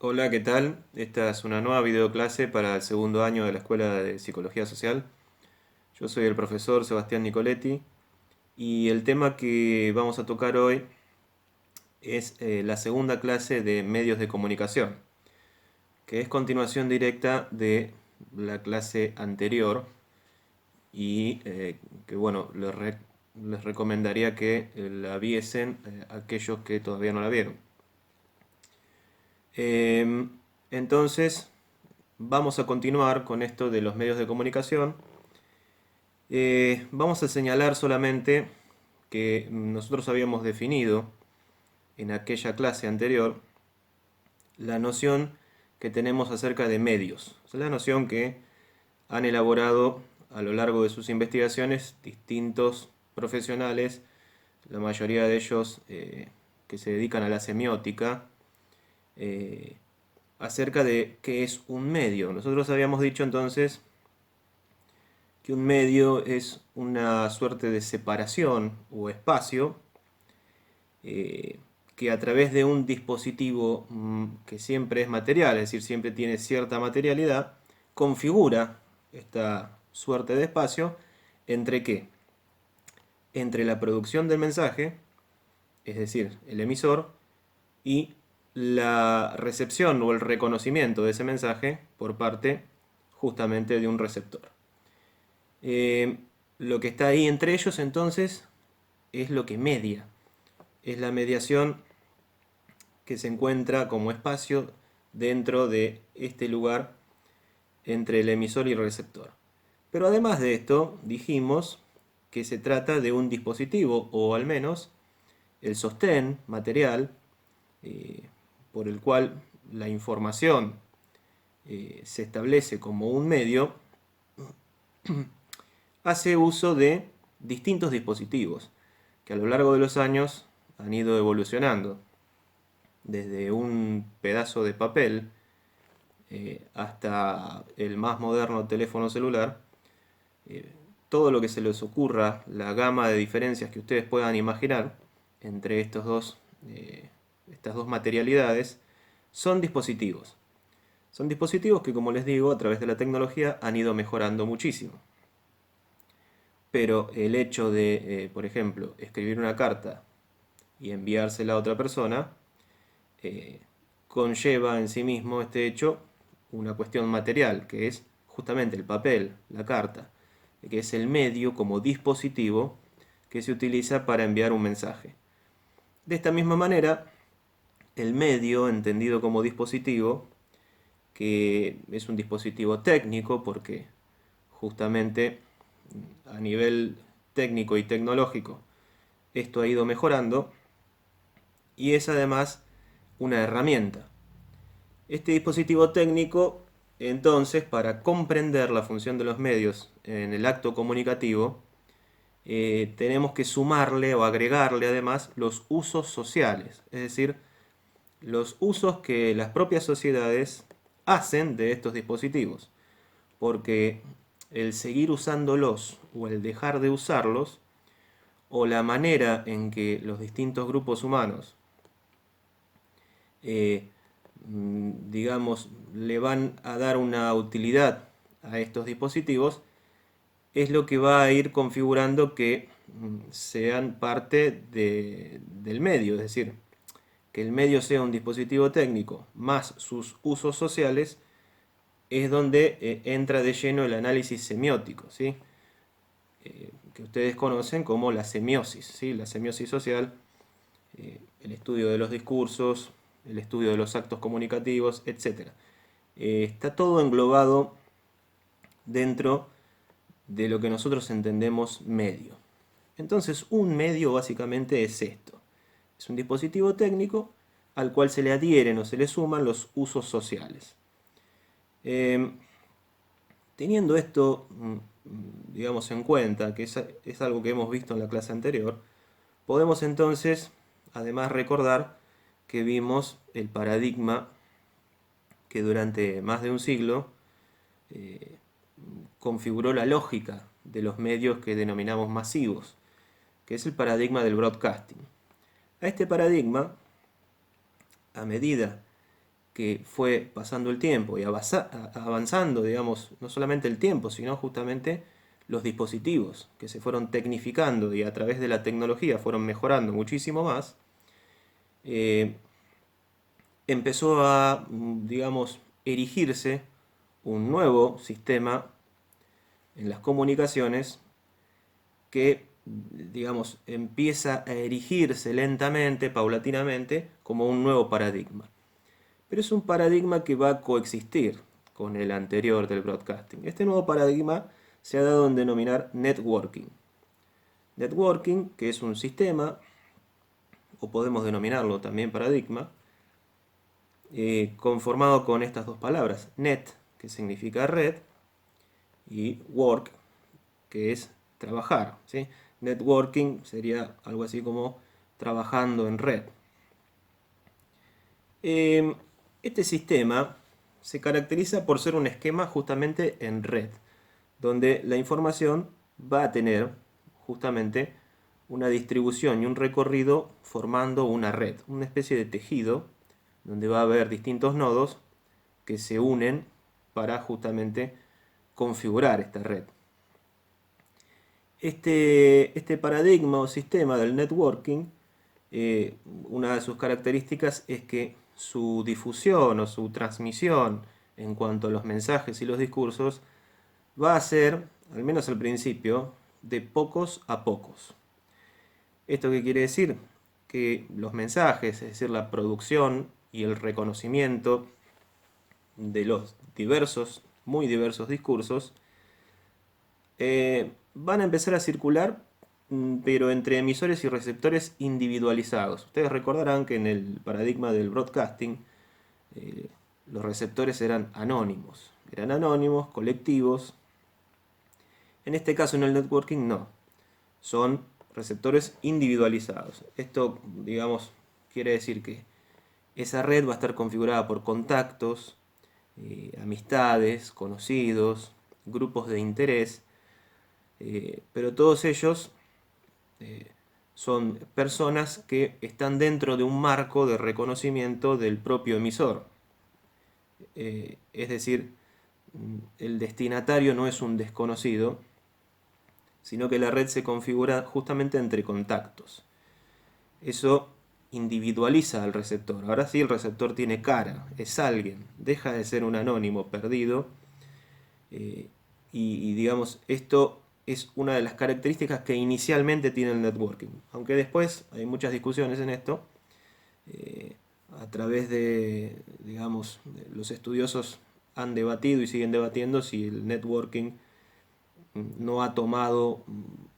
Hola, ¿qué tal? Esta es una nueva videoclase para el segundo año de la Escuela de Psicología Social. Yo soy el profesor Sebastián Nicoletti y el tema que vamos a tocar hoy es la segunda clase de medios de comunicación, que es continuación directa de la clase anterior y que bueno, les recomendaría que la viesen aquellos que todavía no la vieron. Entonces, vamos a continuar con esto de los medios de comunicación. Vamos a señalar solamente que nosotros habíamos definido en aquella clase anterior la noción que tenemos acerca de medios. Es la noción que han elaborado a lo largo de sus investigaciones distintos profesionales, la mayoría de ellos que se dedican a la semiótica, eh, acerca de qué es un medio. Nosotros habíamos dicho entonces que un medio es una suerte de separación o espacio eh, que a través de un dispositivo que siempre es material, es decir, siempre tiene cierta materialidad, configura esta suerte de espacio entre qué? Entre la producción del mensaje, es decir, el emisor, y la recepción o el reconocimiento de ese mensaje por parte justamente de un receptor. Eh, lo que está ahí entre ellos entonces es lo que media, es la mediación que se encuentra como espacio dentro de este lugar entre el emisor y el receptor. Pero además de esto, dijimos que se trata de un dispositivo, o al menos el sostén material, eh, por el cual la información se establece como un medio, hace uso de distintos dispositivos que a lo largo de los años han ido evolucionando, desde un pedazo de papel hasta el más moderno teléfono celular. eh, Todo lo que se les ocurra, la gama de diferencias que ustedes puedan imaginar entre estas dos materialidades, son dispositivos. Son dispositivos que, como les digo, a través de la tecnología han ido mejorando muchísimo. Pero el hecho de, por ejemplo, escribir una carta y enviársela a otra persona, eh, conlleva en sí mismo este hecho una cuestión material, que es justamente el papel, la carta, que es el medio como dispositivo que se utiliza para enviar un mensaje. De esta misma manera, el medio, entendido como dispositivo, que es un dispositivo técnico porque justamente a nivel técnico y tecnológico esto ha ido mejorando y es además una herramienta. Este dispositivo técnico, entonces, para comprender la función de los medios en el acto comunicativo, tenemos que sumarle o agregarle además los usos sociales, es decir, los usos que las propias sociedades hacen de estos dispositivos, porque el seguir usándolos o el dejar de usarlos, o la manera en que los distintos grupos humanos eh, digamos, le van a dar una utilidad a estos dispositivos, es lo que va a ir configurando que sean parte del medio, es decir, que el medio sea un dispositivo técnico más sus usos sociales, es donde entra de lleno el análisis semiótico, ¿sí? Que ustedes conocen como la semiosis, ¿sí? La semiosis social, el estudio de los discursos, el estudio de los actos comunicativos, etc. Está todo englobado dentro de lo que nosotros entendemos medio. Entonces, un medio básicamente es esto. Es un dispositivo técnico al cual se le adhieren o se le suman los usos sociales. Eh, Teniendo esto, digamos, en cuenta, que es algo que hemos visto en la clase anterior, podemos entonces, además, recordar que vimos el paradigma que durante más de un siglo eh, configuró la lógica de los medios que denominamos masivos, que es el paradigma del broadcasting. A este paradigma, a medida que fue pasando el tiempo y avanzando, digamos, no solamente el tiempo, sino justamente los dispositivos que se fueron tecnificando y a través de la tecnología fueron mejorando muchísimo más, eh, empezó a, digamos, erigirse un nuevo sistema en las comunicaciones que, digamos, empieza a erigirse lentamente, paulatinamente, como un nuevo paradigma. Pero es un paradigma que va a coexistir con el anterior del broadcasting. Este nuevo paradigma se ha dado en denominar networking. Networking, que es un sistema, o podemos denominarlo también paradigma, conformado con estas dos palabras, net, que significa red, y work, que es trabajar, ¿sí? Networking sería algo así como trabajando en red. Este sistema se caracteriza por ser un esquema justamente en red, donde la información va a tener justamente una distribución y un recorrido formando una red, una especie de tejido donde va a haber distintos nodos que se unen para justamente configurar esta red. Este paradigma o sistema del networking, una de sus características es que su difusión o su transmisión en cuanto a los mensajes y los discursos va a ser, al menos al principio, de pocos a pocos. ¿Esto qué quiere decir? Que los mensajes, es decir, la producción y el reconocimiento de los diversos, muy diversos discursos, van a empezar a circular, pero entre emisores y receptores individualizados. Ustedes recordarán que en el paradigma del broadcasting, los receptores eran anónimos, colectivos. En este caso, en el networking, no. Son receptores individualizados. Esto, digamos, quiere decir que esa red va a estar configurada por contactos, amistades, conocidos, grupos de interés, pero todos ellos son personas que están dentro de un marco de reconocimiento del propio emisor. Es decir, el destinatario no es un desconocido, sino que la red se configura justamente entre contactos. Eso individualiza al receptor. Ahora sí el receptor tiene cara, es alguien, deja de ser un anónimo perdido. Y digamos, esto es una de las características que inicialmente tiene el networking. Aunque después hay muchas discusiones en esto. A través de, digamos, los estudiosos han debatido y siguen debatiendo si el networking no ha tomado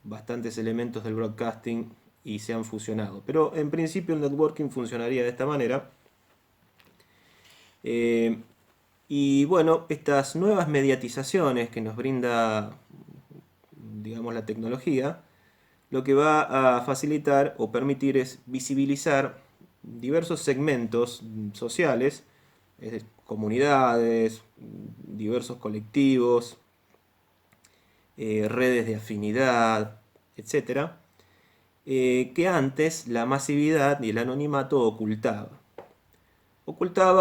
bastantes elementos del broadcasting y se han fusionado. Pero en principio el networking funcionaría de esta manera. Y bueno, estas nuevas mediatizaciones que nos brinda, digamos, la tecnología, lo que va a facilitar o permitir es visibilizar diversos segmentos sociales, comunidades, diversos colectivos, redes de afinidad, etcétera, que antes la masividad y el anonimato ocultaba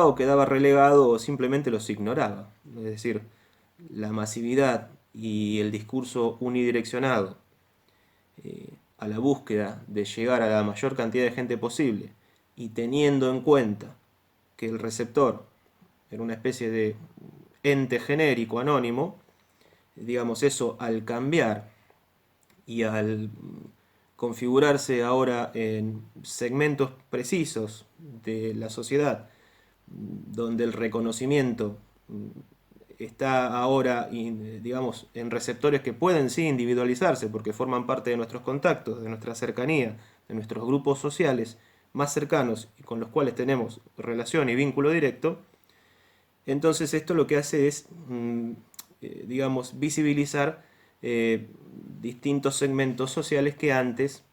o quedaba relegado o simplemente los ignoraba. Es decir, la masividad y el discurso unidireccionado a la búsqueda de llegar a la mayor cantidad de gente posible y teniendo en cuenta que el receptor era una especie de ente genérico anónimo, digamos, eso al cambiar y al configurarse ahora en segmentos precisos de la sociedad, donde el reconocimiento está ahora, digamos, en receptores que pueden sí individualizarse porque forman parte de nuestros contactos, de nuestra cercanía, de nuestros grupos sociales más cercanos y con los cuales tenemos relación y vínculo directo. Entonces esto lo que hace es, digamos, visibilizar distintos segmentos sociales que antes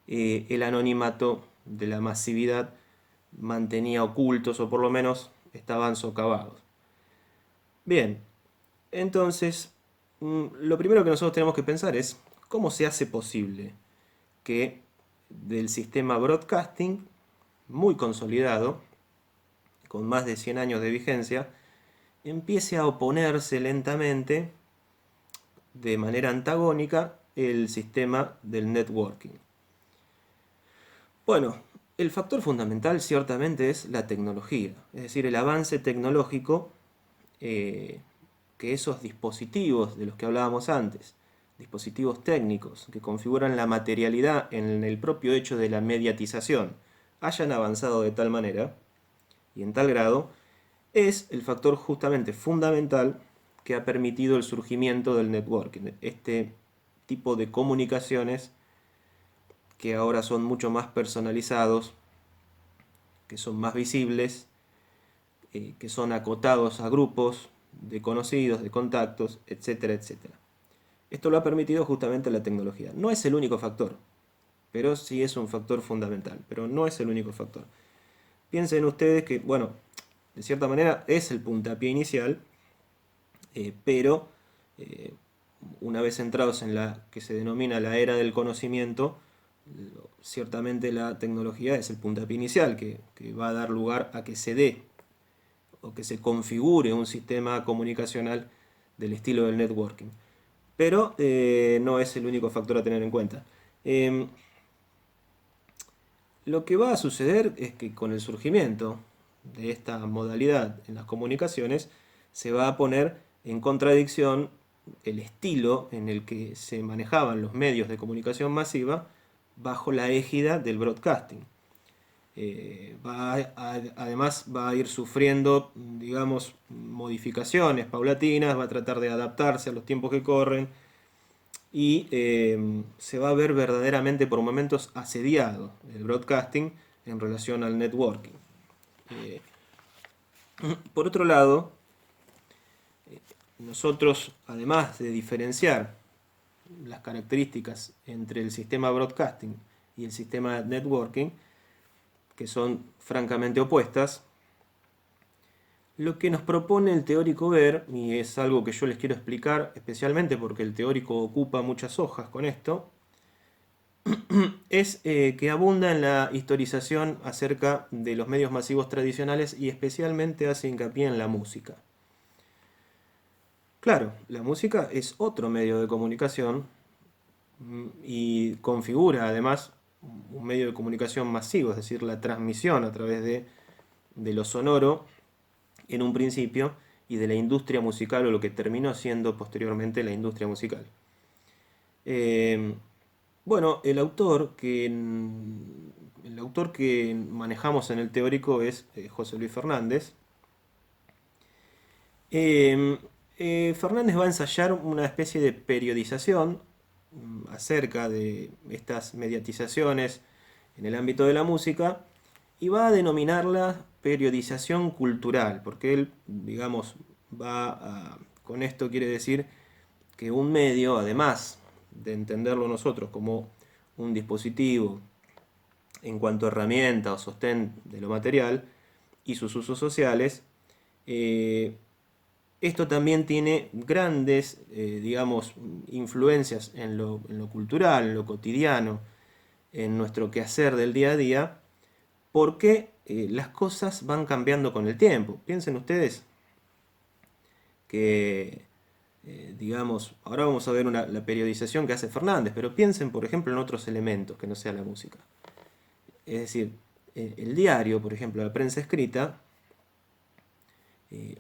el anonimato de la masividad mantenía ocultos o por lo menos estaban socavados. Bien, entonces lo primero que nosotros tenemos que pensar es cómo se hace posible que del sistema broadcasting muy consolidado, con más de 100 años de vigencia, empiece a oponerse lentamente, de manera antagónica, el sistema del networking. Bueno, el factor fundamental ciertamente es la tecnología, es decir, el avance tecnológico, que esos dispositivos de los que hablábamos antes, dispositivos técnicos que configuran la materialidad en el propio hecho de la mediatización, hayan avanzado de tal manera y en tal grado, es el factor justamente fundamental que ha permitido el surgimiento del networking, este tipo de comunicaciones que ahora son mucho más personalizados, que son más visibles, que son acotados a grupos de conocidos, de contactos, etcétera, etcétera. Esto lo ha permitido justamente la tecnología. No es el único factor, pero sí es un factor fundamental, pero no es el único factor. Piensen ustedes que, bueno, de cierta manera es el puntapié inicial, pero una vez entrados en la que se denomina la era del conocimiento, ciertamente la tecnología es el puntapié inicial que va a dar lugar a que se dé o que se configure un sistema comunicacional del estilo del networking. Pero no es el único factor a tener en cuenta. Lo que va a suceder es que con el surgimiento de esta modalidad en las comunicaciones se va a poner en contradicción el estilo en el que se manejaban los medios de comunicación masiva bajo la égida del broadcasting. Además va a ir sufriendo, digamos, modificaciones paulatinas, va a tratar de adaptarse a los tiempos que corren y se va a ver verdaderamente por momentos asediado el broadcasting en relación al networking. Eh, por otro lado, nosotros, además de diferenciar las características entre el sistema broadcasting y el sistema networking, que son francamente opuestas, lo que nos propone el teórico ver, y es algo que yo les quiero explicar especialmente porque el teórico ocupa muchas hojas con esto, es que abunda en la historización acerca de los medios masivos tradicionales y especialmente hace hincapié en la música. Claro, la música es otro medio de comunicación y configura además un medio de comunicación masivo, es decir, la transmisión a través de lo sonoro en un principio y de la industria musical o lo que terminó siendo posteriormente la industria musical. Bueno, el autor que manejamos en el teórico es José Luis Fernández. Fernández va a ensayar una especie de periodización acerca de estas mediatizaciones en el ámbito de la música y va a denominarla periodización cultural, porque él, digamos, con esto quiere decir que un medio, además de entenderlo nosotros como un dispositivo en cuanto a herramienta o sostén de lo material y sus usos sociales, esto también tiene grandes, digamos, influencias en lo cultural, en lo cotidiano, en nuestro quehacer del día a día, porque las cosas van cambiando con el tiempo. Piensen ustedes que, digamos, ahora vamos a ver la periodización que hace Fernández, pero piensen, por ejemplo, en otros elementos que no sea la música. Es decir, el diario, por ejemplo, la prensa escrita,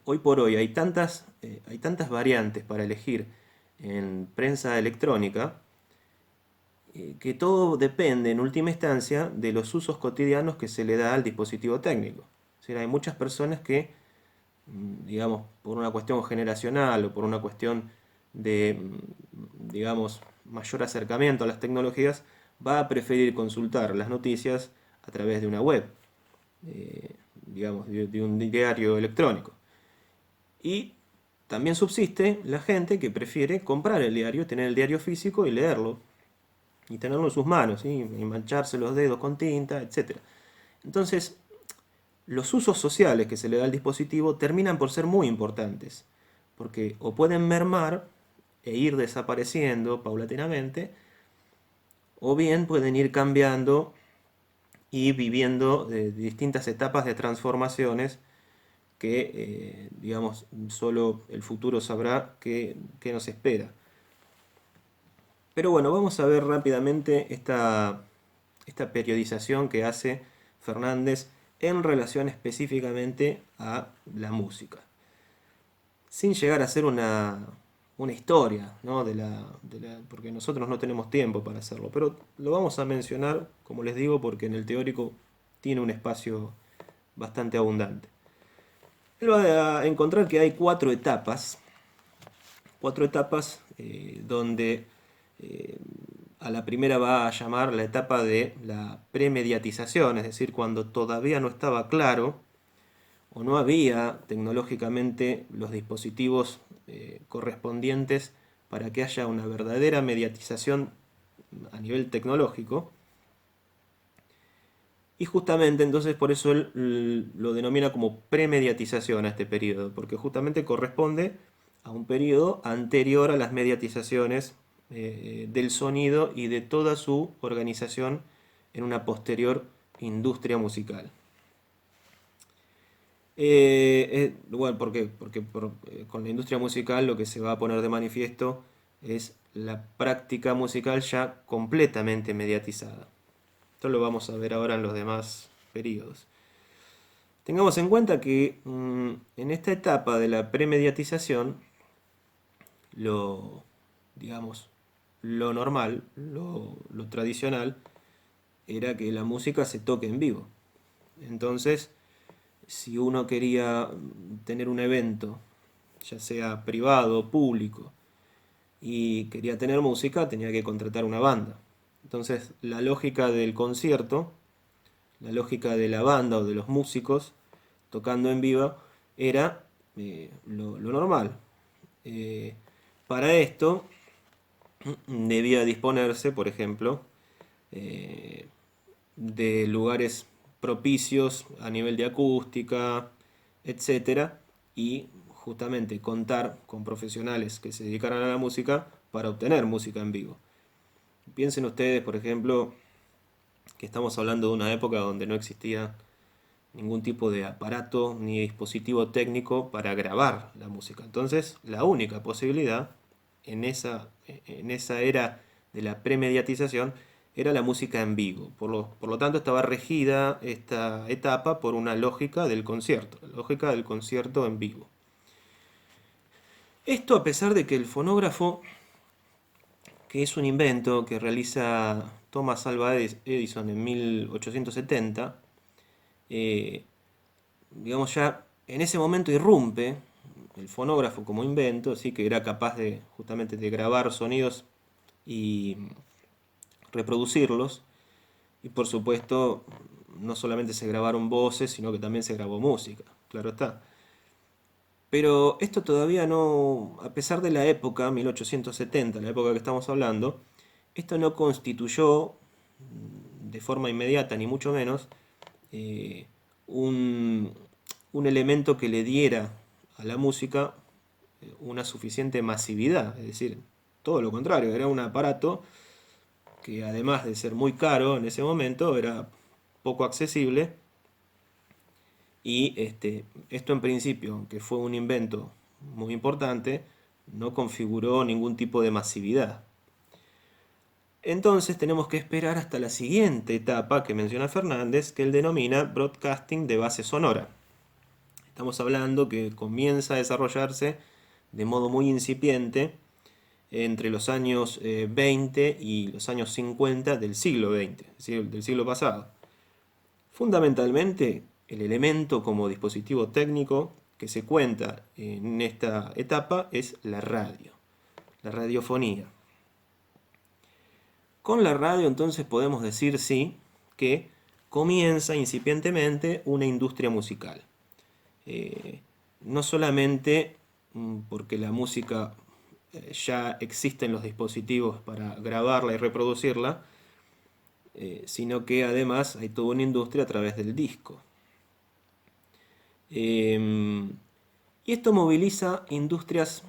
hoy por hoy hay tantas variantes para elegir en prensa electrónica, que todo depende en última instancia de los usos cotidianos que se le da al dispositivo técnico. Es decir, hay muchas personas que, digamos, por una cuestión generacional o por una cuestión de, digamos, mayor acercamiento a las tecnologías, va a preferir consultar las noticias a través de una web, digamos, de un diario electrónico. Y también subsiste la gente que prefiere comprar el diario, tener el diario físico y leerlo, y tenerlo en sus manos, ¿sí? Y mancharse los dedos con tinta, etc. Entonces, los usos sociales que se le da al dispositivo terminan por ser muy importantes, porque o pueden mermar e ir desapareciendo paulatinamente, o bien pueden ir cambiando y viviendo distintas etapas de transformaciones que, digamos, solo el futuro sabrá qué nos espera. Pero bueno, vamos a ver rápidamente esta periodización que hace Fernández en relación específicamente a la música. Sin llegar a ser una historia, ¿no? Porque nosotros no tenemos tiempo para hacerlo, pero lo vamos a mencionar, como les digo, porque en el teórico tiene un espacio bastante abundante. Él va a encontrar que hay cuatro etapas donde a la primera va a llamar la etapa de la premediatización, es decir, cuando todavía no estaba claro o no había tecnológicamente los dispositivos correspondientes para que haya una verdadera mediatización a nivel tecnológico. Y justamente entonces por eso él lo denomina como premediatización a este periodo, porque justamente corresponde a un periodo anterior a las mediatizaciones del sonido y de toda su organización en una posterior industria musical. Bueno, ¿por qué? Porque con la industria musical lo que se va a poner de manifiesto es la práctica musical ya completamente mediatizada. Esto lo vamos a ver ahora en los demás periodos. Tengamos en cuenta que en esta etapa de la premediatización, digamos, lo normal, lo tradicional, era que la música se toque en vivo. Entonces, si uno quería tener un evento, ya sea privado o público, y quería tener música, tenía que contratar una banda. Entonces, la lógica del concierto, la lógica de la banda o de los músicos tocando en vivo, era lo normal. Para esto debía disponerse, por ejemplo, de lugares propicios a nivel de acústica, etcétera, y justamente contar con profesionales que se dedicaran a la música para obtener música en vivo. Piensen ustedes, por ejemplo, que estamos hablando de una época donde no existía ningún tipo de aparato ni dispositivo técnico para grabar la música. Entonces, la única posibilidad en esa era de la premediatización era la música en vivo. Por lo tanto, estaba regida esta etapa por una lógica del concierto, la lógica del concierto en vivo. Esto a pesar de que el fonógrafo, que es un invento que realiza Thomas Alva Edison en 1870, digamos ya en ese momento irrumpe el fonógrafo como invento, así que era capaz de justamente de grabar sonidos y reproducirlos. Y por supuesto, no solamente se grabaron voces, sino que también se grabó música, claro está. Pero esto todavía no, a pesar de la época, 1870, la época que estamos hablando, esto no constituyó de forma inmediata, ni mucho menos, un, un elemento que le diera a la música una suficiente masividad. Es decir, todo lo contrario, era un aparato que además de ser muy caro en ese momento, era poco accesible. Y esto en principio, aunque fue un invento muy importante, no configuró ningún tipo de masividad. Entonces tenemos que esperar hasta la siguiente etapa que menciona Fernández, que él denomina broadcasting de base sonora. Estamos hablando que comienza a desarrollarse de modo muy incipiente entre los años 20 y los años 50 del siglo XX, es decir, del siglo pasado. Fundamentalmente, el elemento como dispositivo técnico que se cuenta en esta etapa es la radio, la radiofonía. Con la radio entonces podemos decir sí que comienza incipientemente una industria musical. No solamente porque la música ya existen los dispositivos para grabarla y reproducirla, sino que además hay toda una industria a través del disco. Y esto moviliza industrias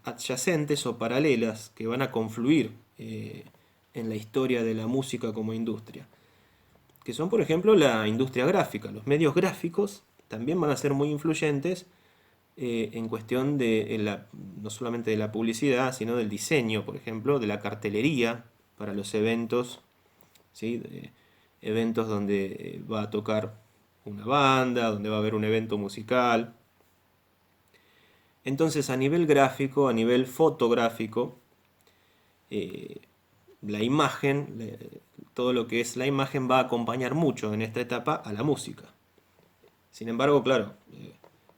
adyacentes o paralelas que van a confluir en la historia de la música como industria, que son por ejemplo la industria gráfica. Los medios gráficos también van a ser muy influyentes en cuestión de no solamente de la publicidad, sino del diseño, por ejemplo, de la cartelería para los eventos, ¿sí? Eventos donde va a tocar una banda, donde va a haber un evento musical. Entonces, a nivel gráfico, a nivel fotográfico, eh, la imagen, todo lo que es la imagen va a acompañar mucho en esta etapa a la música. Sin embargo, claro,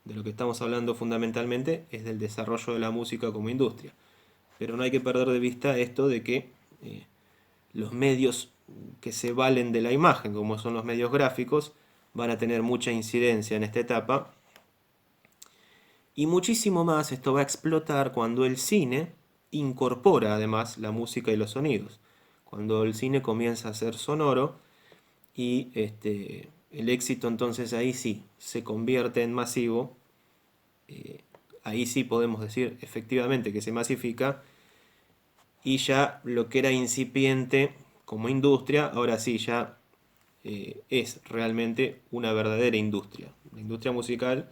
de lo que estamos hablando fundamentalmente es del desarrollo de la música como industria. Pero no hay que perder de vista esto de que los medios que se valen de la imagen, como son los medios gráficos, van a tener mucha incidencia en esta etapa. Y muchísimo más esto va a explotar cuando el cine incorpora además la música y los sonidos. Cuando el cine comienza a ser sonoro y el éxito entonces ahí sí se convierte en masivo. Ahí sí podemos decir efectivamente que se masifica y ya lo que era incipiente como industria, ahora sí ya es realmente una verdadera industria. La industria musical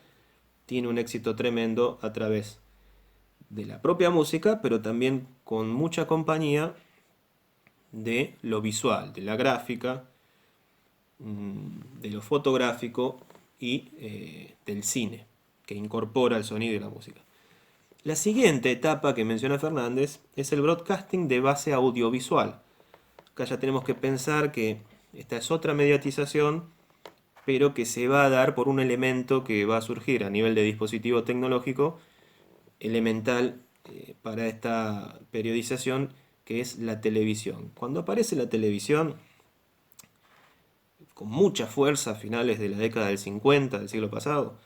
tiene un éxito tremendo a través de la propia música, pero también con mucha compañía de lo visual, de la gráfica, de lo fotográfico y del cine, que incorpora el sonido y la música. La siguiente etapa que menciona Fernández es el broadcasting de base audiovisual. Acá ya tenemos que pensar que esta es otra mediatización, pero que se va a dar por un elemento que va a surgir a nivel de dispositivo tecnológico, elemental para esta periodización, que es la televisión. Cuando aparece la televisión, con mucha fuerza a finales de la década del 50 del siglo pasado,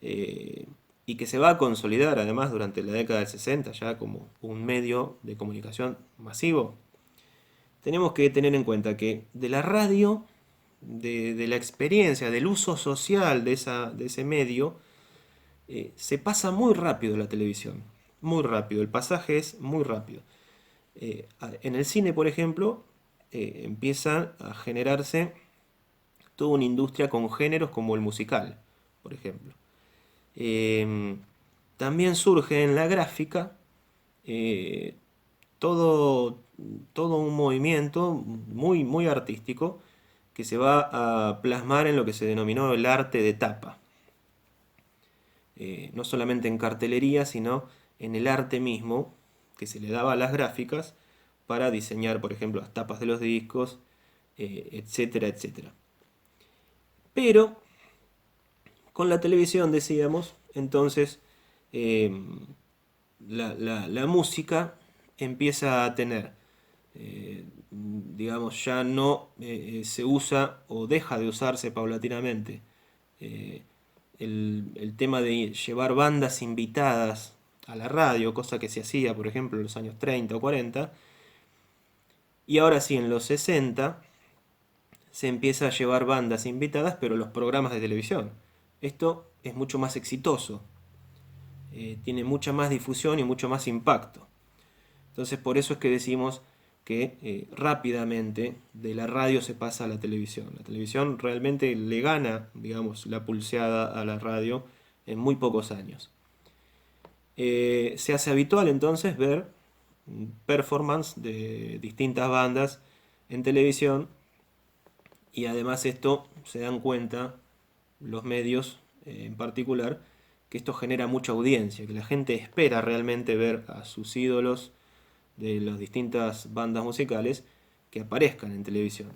y que se va a consolidar además durante la década del 60 ya como un medio de comunicación masivo, tenemos que tener en cuenta que de la radio, de la experiencia, del uso social de ese medio, se pasa muy rápido la televisión, muy rápido, el pasaje es muy rápido. En el cine, por ejemplo, empieza a generarse toda una industria con géneros como el musical, por ejemplo. También surge en la gráfica eh, todo, todo un movimiento muy, muy artístico que se va a plasmar en lo que se denominó el arte de tapa. No solamente en cartelería, sino en el arte mismo que se le daba a las gráficas para diseñar, por ejemplo, las tapas de los discos, etcétera, etcétera. Pero con la televisión, decíamos, entonces eh, la música empieza a tener, digamos, ya no se usa o deja de usarse paulatinamente eh, el tema de llevar bandas invitadas a la radio, cosa que se hacía, por ejemplo, en los años 30 o 40, y ahora sí, en los 60 se empieza a llevar bandas invitadas, pero los programas de televisión. Esto es mucho más exitoso, tiene mucha más difusión y mucho más impacto. Entonces por eso es que decimos que rápidamente de la radio se pasa a la televisión. La televisión realmente le gana, digamos, la pulseada a la radio en muy pocos años. Se hace habitual entonces ver performance de distintas bandas en televisión y además esto se dan cuenta los medios en particular que esto genera mucha audiencia, que la gente espera realmente ver a sus ídolos de las distintas bandas musicales que aparezcan en televisión.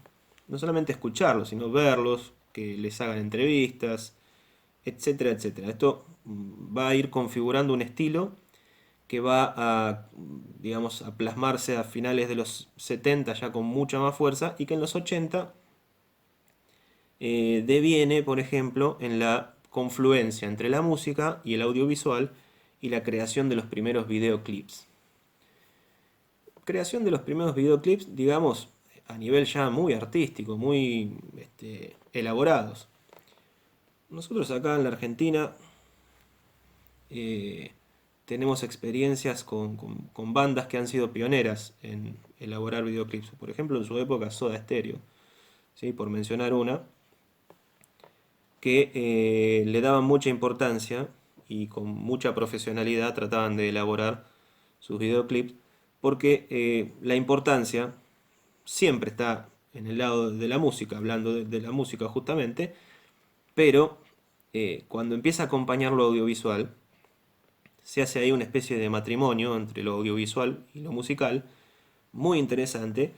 No solamente escucharlos, sino verlos, que les hagan entrevistas, etcétera, etcétera. Esto va a ir configurando un estilo que va a, digamos, a plasmarse a finales de los 70 ya con mucha más fuerza y que en los 80 deviene, por ejemplo, en la confluencia entre la música y el audiovisual y la creación de los primeros videoclips. Creación de los primeros videoclips, digamos, a nivel ya muy artístico, muy elaborados. Nosotros acá en la Argentina tenemos experiencias con bandas que han sido pioneras en elaborar videoclips. Por ejemplo, en su época Soda Stereo, ¿sí? Por mencionar una, que le daban mucha importancia y con mucha profesionalidad trataban de elaborar sus videoclips, porque la importancia siempre está en el lado de la música, hablando de la música justamente, pero cuando empieza a acompañar lo audiovisual, se hace ahí una especie de matrimonio entre lo audiovisual y lo musical, muy interesante,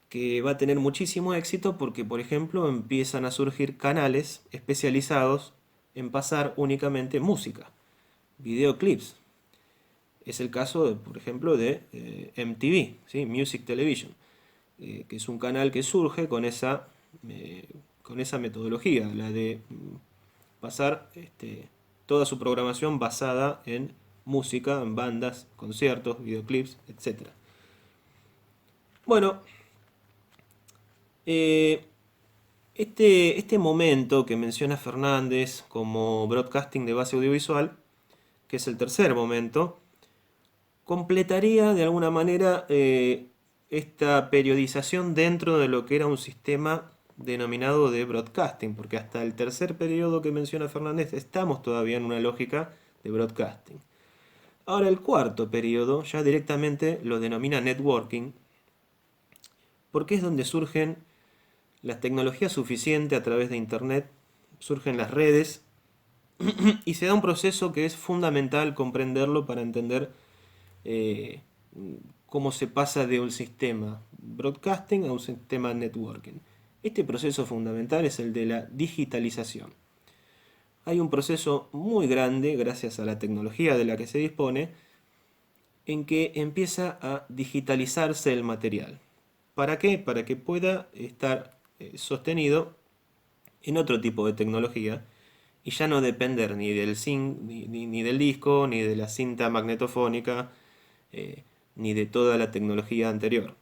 que va a tener muchísimo éxito porque, por ejemplo, empiezan a surgir canales especializados en pasar únicamente música, videoclips. Es el caso, por ejemplo, de MTV, ¿sí? Music Television, que es un canal que surge con esa metodología, la de pasar toda su programación basada en música, en bandas, conciertos, videoclips, etc. Bueno, eh, este momento que menciona Fernández como broadcasting de base audiovisual, que es el tercer momento, completaría de alguna manera esta periodización dentro de lo que era un sistema denominado de broadcasting, porque hasta el tercer periodo que menciona Fernández estamos todavía en una lógica de broadcasting. Ahora el cuarto periodo ya directamente lo denomina networking, porque es donde surgen las tecnologías suficientes a través de Internet, surgen las redes y se da un proceso que es fundamental comprenderlo para entender eh, cómo se pasa de un sistema broadcasting a un sistema networking. Este proceso fundamental es el de la digitalización. Hay un proceso muy grande, gracias a la tecnología de la que se dispone, en que empieza a digitalizarse el material. ¿Para qué? Para que pueda estar sostenido en otro tipo de tecnología y ya no depender ni del ni del disco, ni de la cinta magnetofónica, eh, ni de toda la tecnología anterior.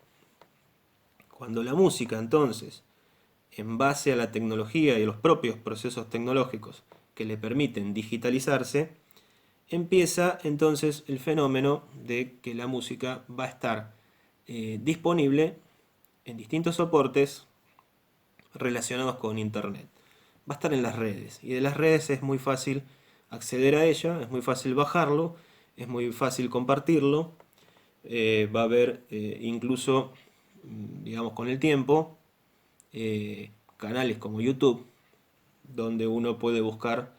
Cuando la música, entonces, en base a la tecnología y a los propios procesos tecnológicos que le permiten digitalizarse, empieza entonces el fenómeno de que la música va a estar disponible en distintos soportes relacionados con Internet. Va a estar en las redes y de las redes es muy fácil acceder a ella, es muy fácil bajarlo, es muy fácil compartirlo. Va a haber incluso, digamos, con el tiempo, canales como YouTube, donde uno puede buscar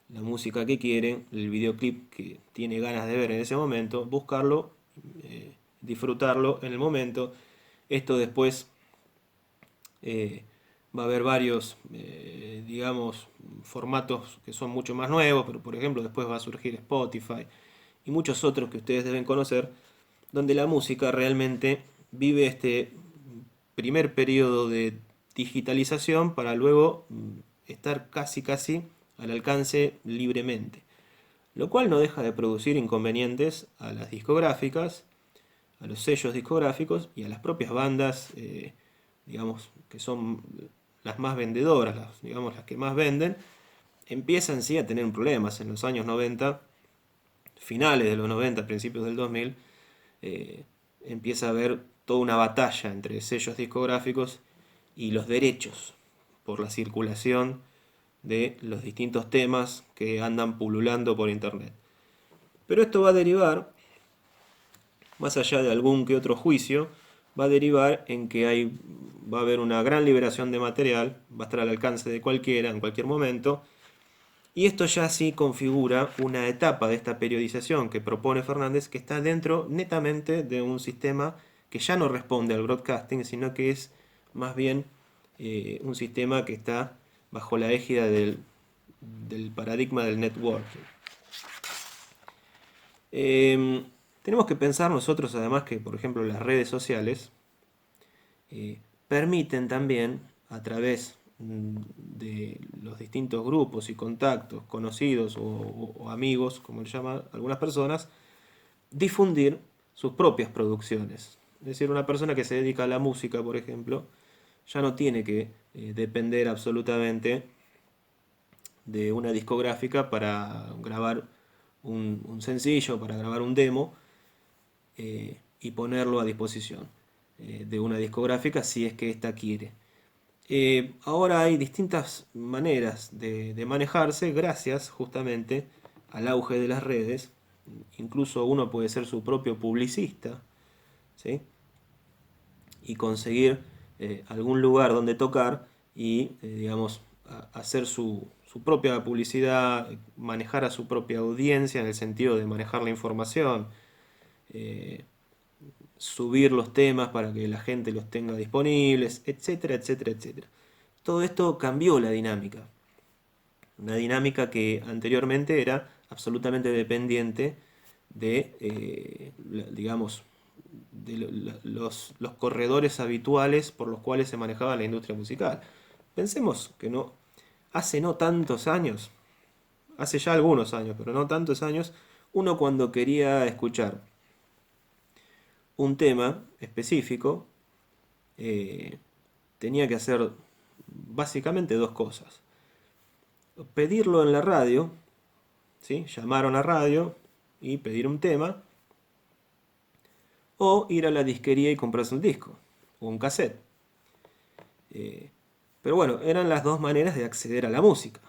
la música que quiere, el videoclip que tiene ganas de ver en ese momento, buscarlo, disfrutarlo en el momento. Esto después eh, va a haber varios, digamos, formatos que son mucho más nuevos, pero por ejemplo después va a surgir Spotify y muchos otros que ustedes deben conocer, donde la música realmente vive este primer periodo de digitalización para luego estar casi al alcance libremente. Lo cual no deja de producir inconvenientes a las discográficas, a los sellos discográficos y a las propias bandas, digamos, que son las más vendedoras, digamos, las que más venden, empiezan sí a tener problemas en los años 90, finales de los 90, principios del 2000, empieza a haber toda una batalla entre sellos discográficos y los derechos por la circulación de los distintos temas que andan pululando por internet. Pero esto va a derivar, más allá de algún que otro juicio, va a derivar en que va a haber una gran liberación de material, va a estar al alcance de cualquiera en cualquier momento, y esto ya sí configura una etapa de esta periodización que propone Fernández, que está dentro netamente de un sistema que ya no responde al broadcasting, sino que es más bien un sistema que está bajo la égida del paradigma del networking. Tenemos que pensar nosotros además que, por ejemplo, las redes sociales permiten también, a través de los distintos grupos y contactos, conocidos o amigos, como le llaman algunas personas, difundir sus propias producciones. Es decir, una persona que se dedica a la música, por ejemplo, ya no tiene que depender absolutamente de una discográfica para grabar un sencillo, para grabar un demo y ponerlo a disposición de una discográfica si es que ésta quiere. Ahora hay distintas maneras de manejarse gracias justamente al auge de las redes. Incluso uno puede ser su propio publicista, ¿sí? Y conseguir algún lugar donde tocar y, digamos, hacer su propia publicidad, manejar a su propia audiencia en el sentido de manejar la información, eh, subir los temas para que la gente los tenga disponibles, etcétera, etcétera, etcétera. Todo esto cambió la dinámica. Una dinámica que anteriormente era absolutamente dependiente de, digamos, de los corredores habituales por los cuales se manejaba la industria musical. Pensemos que hace no tantos años, hace ya algunos años, pero no tantos años, uno cuando quería escuchar un tema específico, eh, tenía que hacer básicamente dos cosas. Pedirlo en la radio, ¿sí? Llamar a la radio y pedir un tema, o ir a la disquería y comprarse un disco o un cassette. Eh, pero bueno, eran las dos maneras de acceder a la música.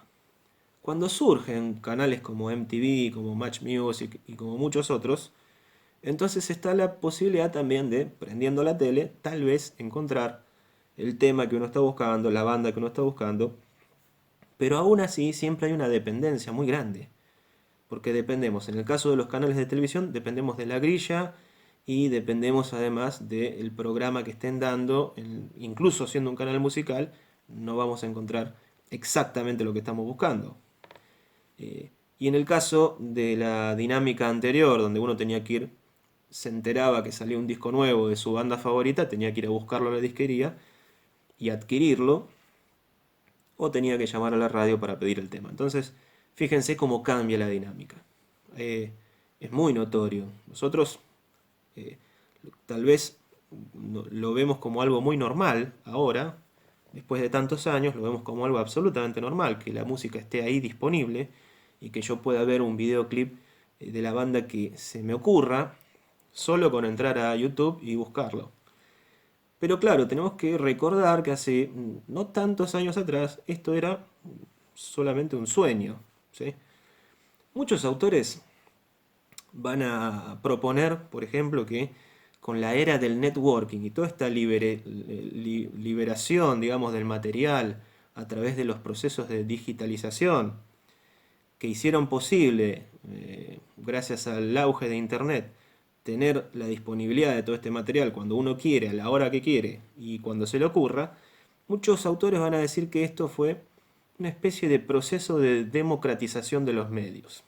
Cuando surgen canales como MTV, como Match Music y como muchos otros, entonces está la posibilidad también de, prendiendo la tele, tal vez encontrar el tema que uno está buscando, la banda que uno está buscando, pero aún así siempre hay una dependencia muy grande, porque dependemos, en el caso de los canales de televisión, dependemos de la grilla y dependemos además del programa que estén dando, incluso siendo un canal musical, no vamos a encontrar exactamente lo que estamos buscando. Y en el caso de la dinámica anterior, donde uno tenía que ir, se enteraba que salía un disco nuevo de su banda favorita, tenía que ir a buscarlo a la disquería y adquirirlo, o tenía que llamar a la radio para pedir el tema. Entonces, fíjense cómo cambia la dinámica. Eh, es muy notorio. Nosotros eh, tal vez lo vemos como algo muy normal ahora, después de tantos años, lo vemos como algo absolutamente normal, que la música esté ahí disponible y que yo pueda ver un videoclip de la banda que se me ocurra solo con entrar a YouTube y buscarlo. Pero claro, tenemos que recordar que hace no tantos años atrás esto era solamente un sueño, ¿sí? Muchos autores van a proponer, por ejemplo, que con la era del networking y toda esta liberación, digamos, del material a través de los procesos de digitalización que hicieron posible, gracias al auge de Internet, tener la disponibilidad de todo este material cuando uno quiere, a la hora que quiere y cuando se le ocurra, muchos autores van a decir que esto fue una especie de proceso de democratización de los medios.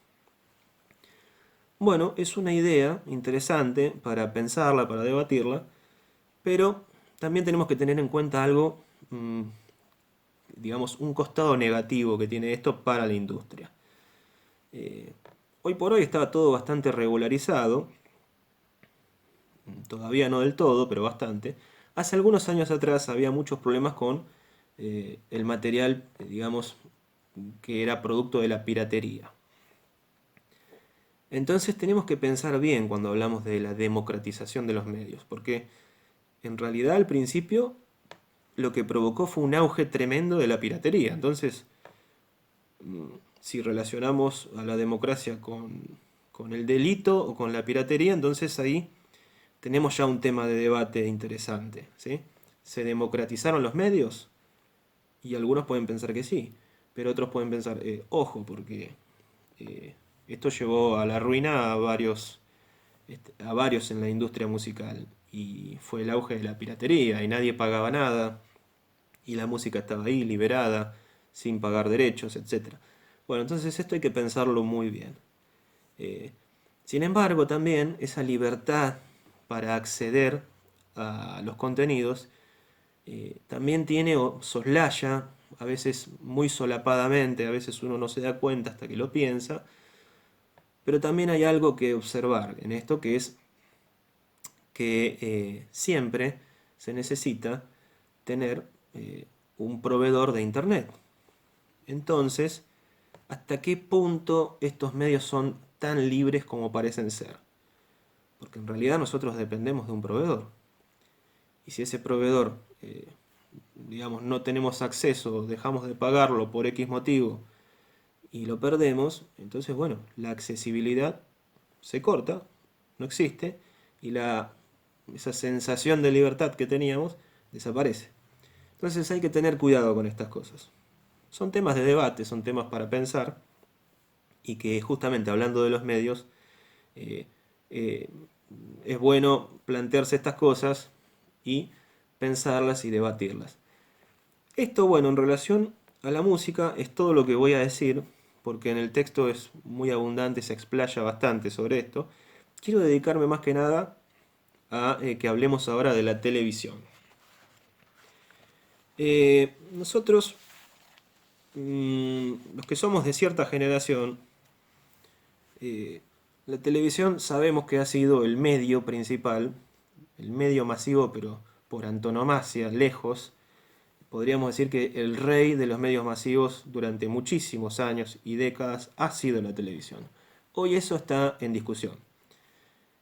Bueno, es una idea interesante para pensarla, para debatirla, pero también tenemos que tener en cuenta algo, digamos, un costado negativo que tiene esto para la industria. Eh, Hoy por hoy está todo bastante regularizado, todavía no del todo, pero bastante. Hace algunos años atrás había muchos problemas con el material, digamos, que era producto de la piratería. Entonces tenemos que pensar bien cuando hablamos de la democratización de los medios, porque en realidad al principio lo que provocó fue un auge tremendo de la piratería. Entonces, si relacionamos a la democracia con el delito o con la piratería, entonces ahí tenemos ya un tema de debate interesante, ¿sí? ¿Se democratizaron los medios? Y algunos pueden pensar que sí, pero otros pueden pensar, ojo, porque eh, esto llevó a la ruina a varios en la industria musical y fue el auge de la piratería y nadie pagaba nada y la música estaba ahí liberada sin pagar derechos, etcétera. Bueno, entonces esto hay que pensarlo muy bien. Eh, Sin embargo, también esa libertad para acceder a los contenidos también tiene o soslaya, a veces muy solapadamente, a veces uno no se da cuenta hasta que lo piensa, pero también hay algo que observar en esto, que es que siempre se necesita tener un proveedor de Internet. Entonces, ¿hasta qué punto estos medios son tan libres como parecen ser? Porque en realidad nosotros dependemos de un proveedor. Y si ese proveedor digamos, no tenemos acceso, dejamos de pagarlo por X motivo y lo perdemos, entonces, bueno, la accesibilidad se corta, no existe, y esa sensación de libertad que teníamos desaparece. Entonces hay que tener cuidado con estas cosas. Son temas de debate, son temas para pensar, y que justamente hablando de los medios, eh, eh, es bueno plantearse estas cosas y pensarlas y debatirlas. Esto, bueno, en relación a la música es todo lo que voy a decir, porque en el texto es muy abundante, se explaya bastante sobre esto. Quiero dedicarme más que nada a que hablemos ahora de la televisión. Nosotros, los que somos de cierta generación, eh, la televisión sabemos que ha sido el medio principal, el medio masivo, pero por antonomasia, lejos. Podríamos decir que el rey de los medios masivos durante muchísimos años y décadas ha sido la televisión. Hoy eso está en discusión,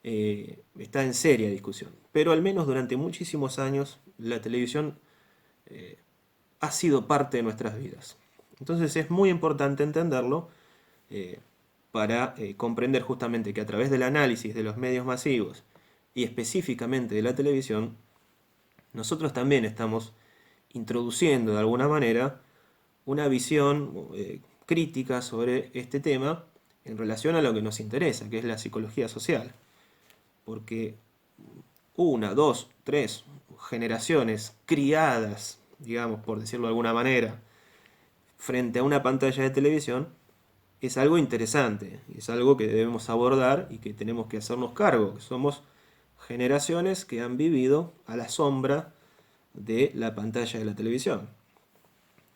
está en seria discusión, pero al menos durante muchísimos años la televisión ha sido parte de nuestras vidas. Entonces es muy importante entenderlo eh, para comprender justamente que a través del análisis de los medios masivos y específicamente de la televisión, nosotros también estamos introduciendo de alguna manera una visión crítica sobre este tema en relación a lo que nos interesa, que es la psicología social. Porque una, dos, tres generaciones criadas, digamos, por decirlo de alguna manera, frente a una pantalla de televisión, es algo interesante, es algo que debemos abordar y que tenemos que hacernos cargo, que somos generaciones que han vivido a la sombra de la pantalla de la televisión.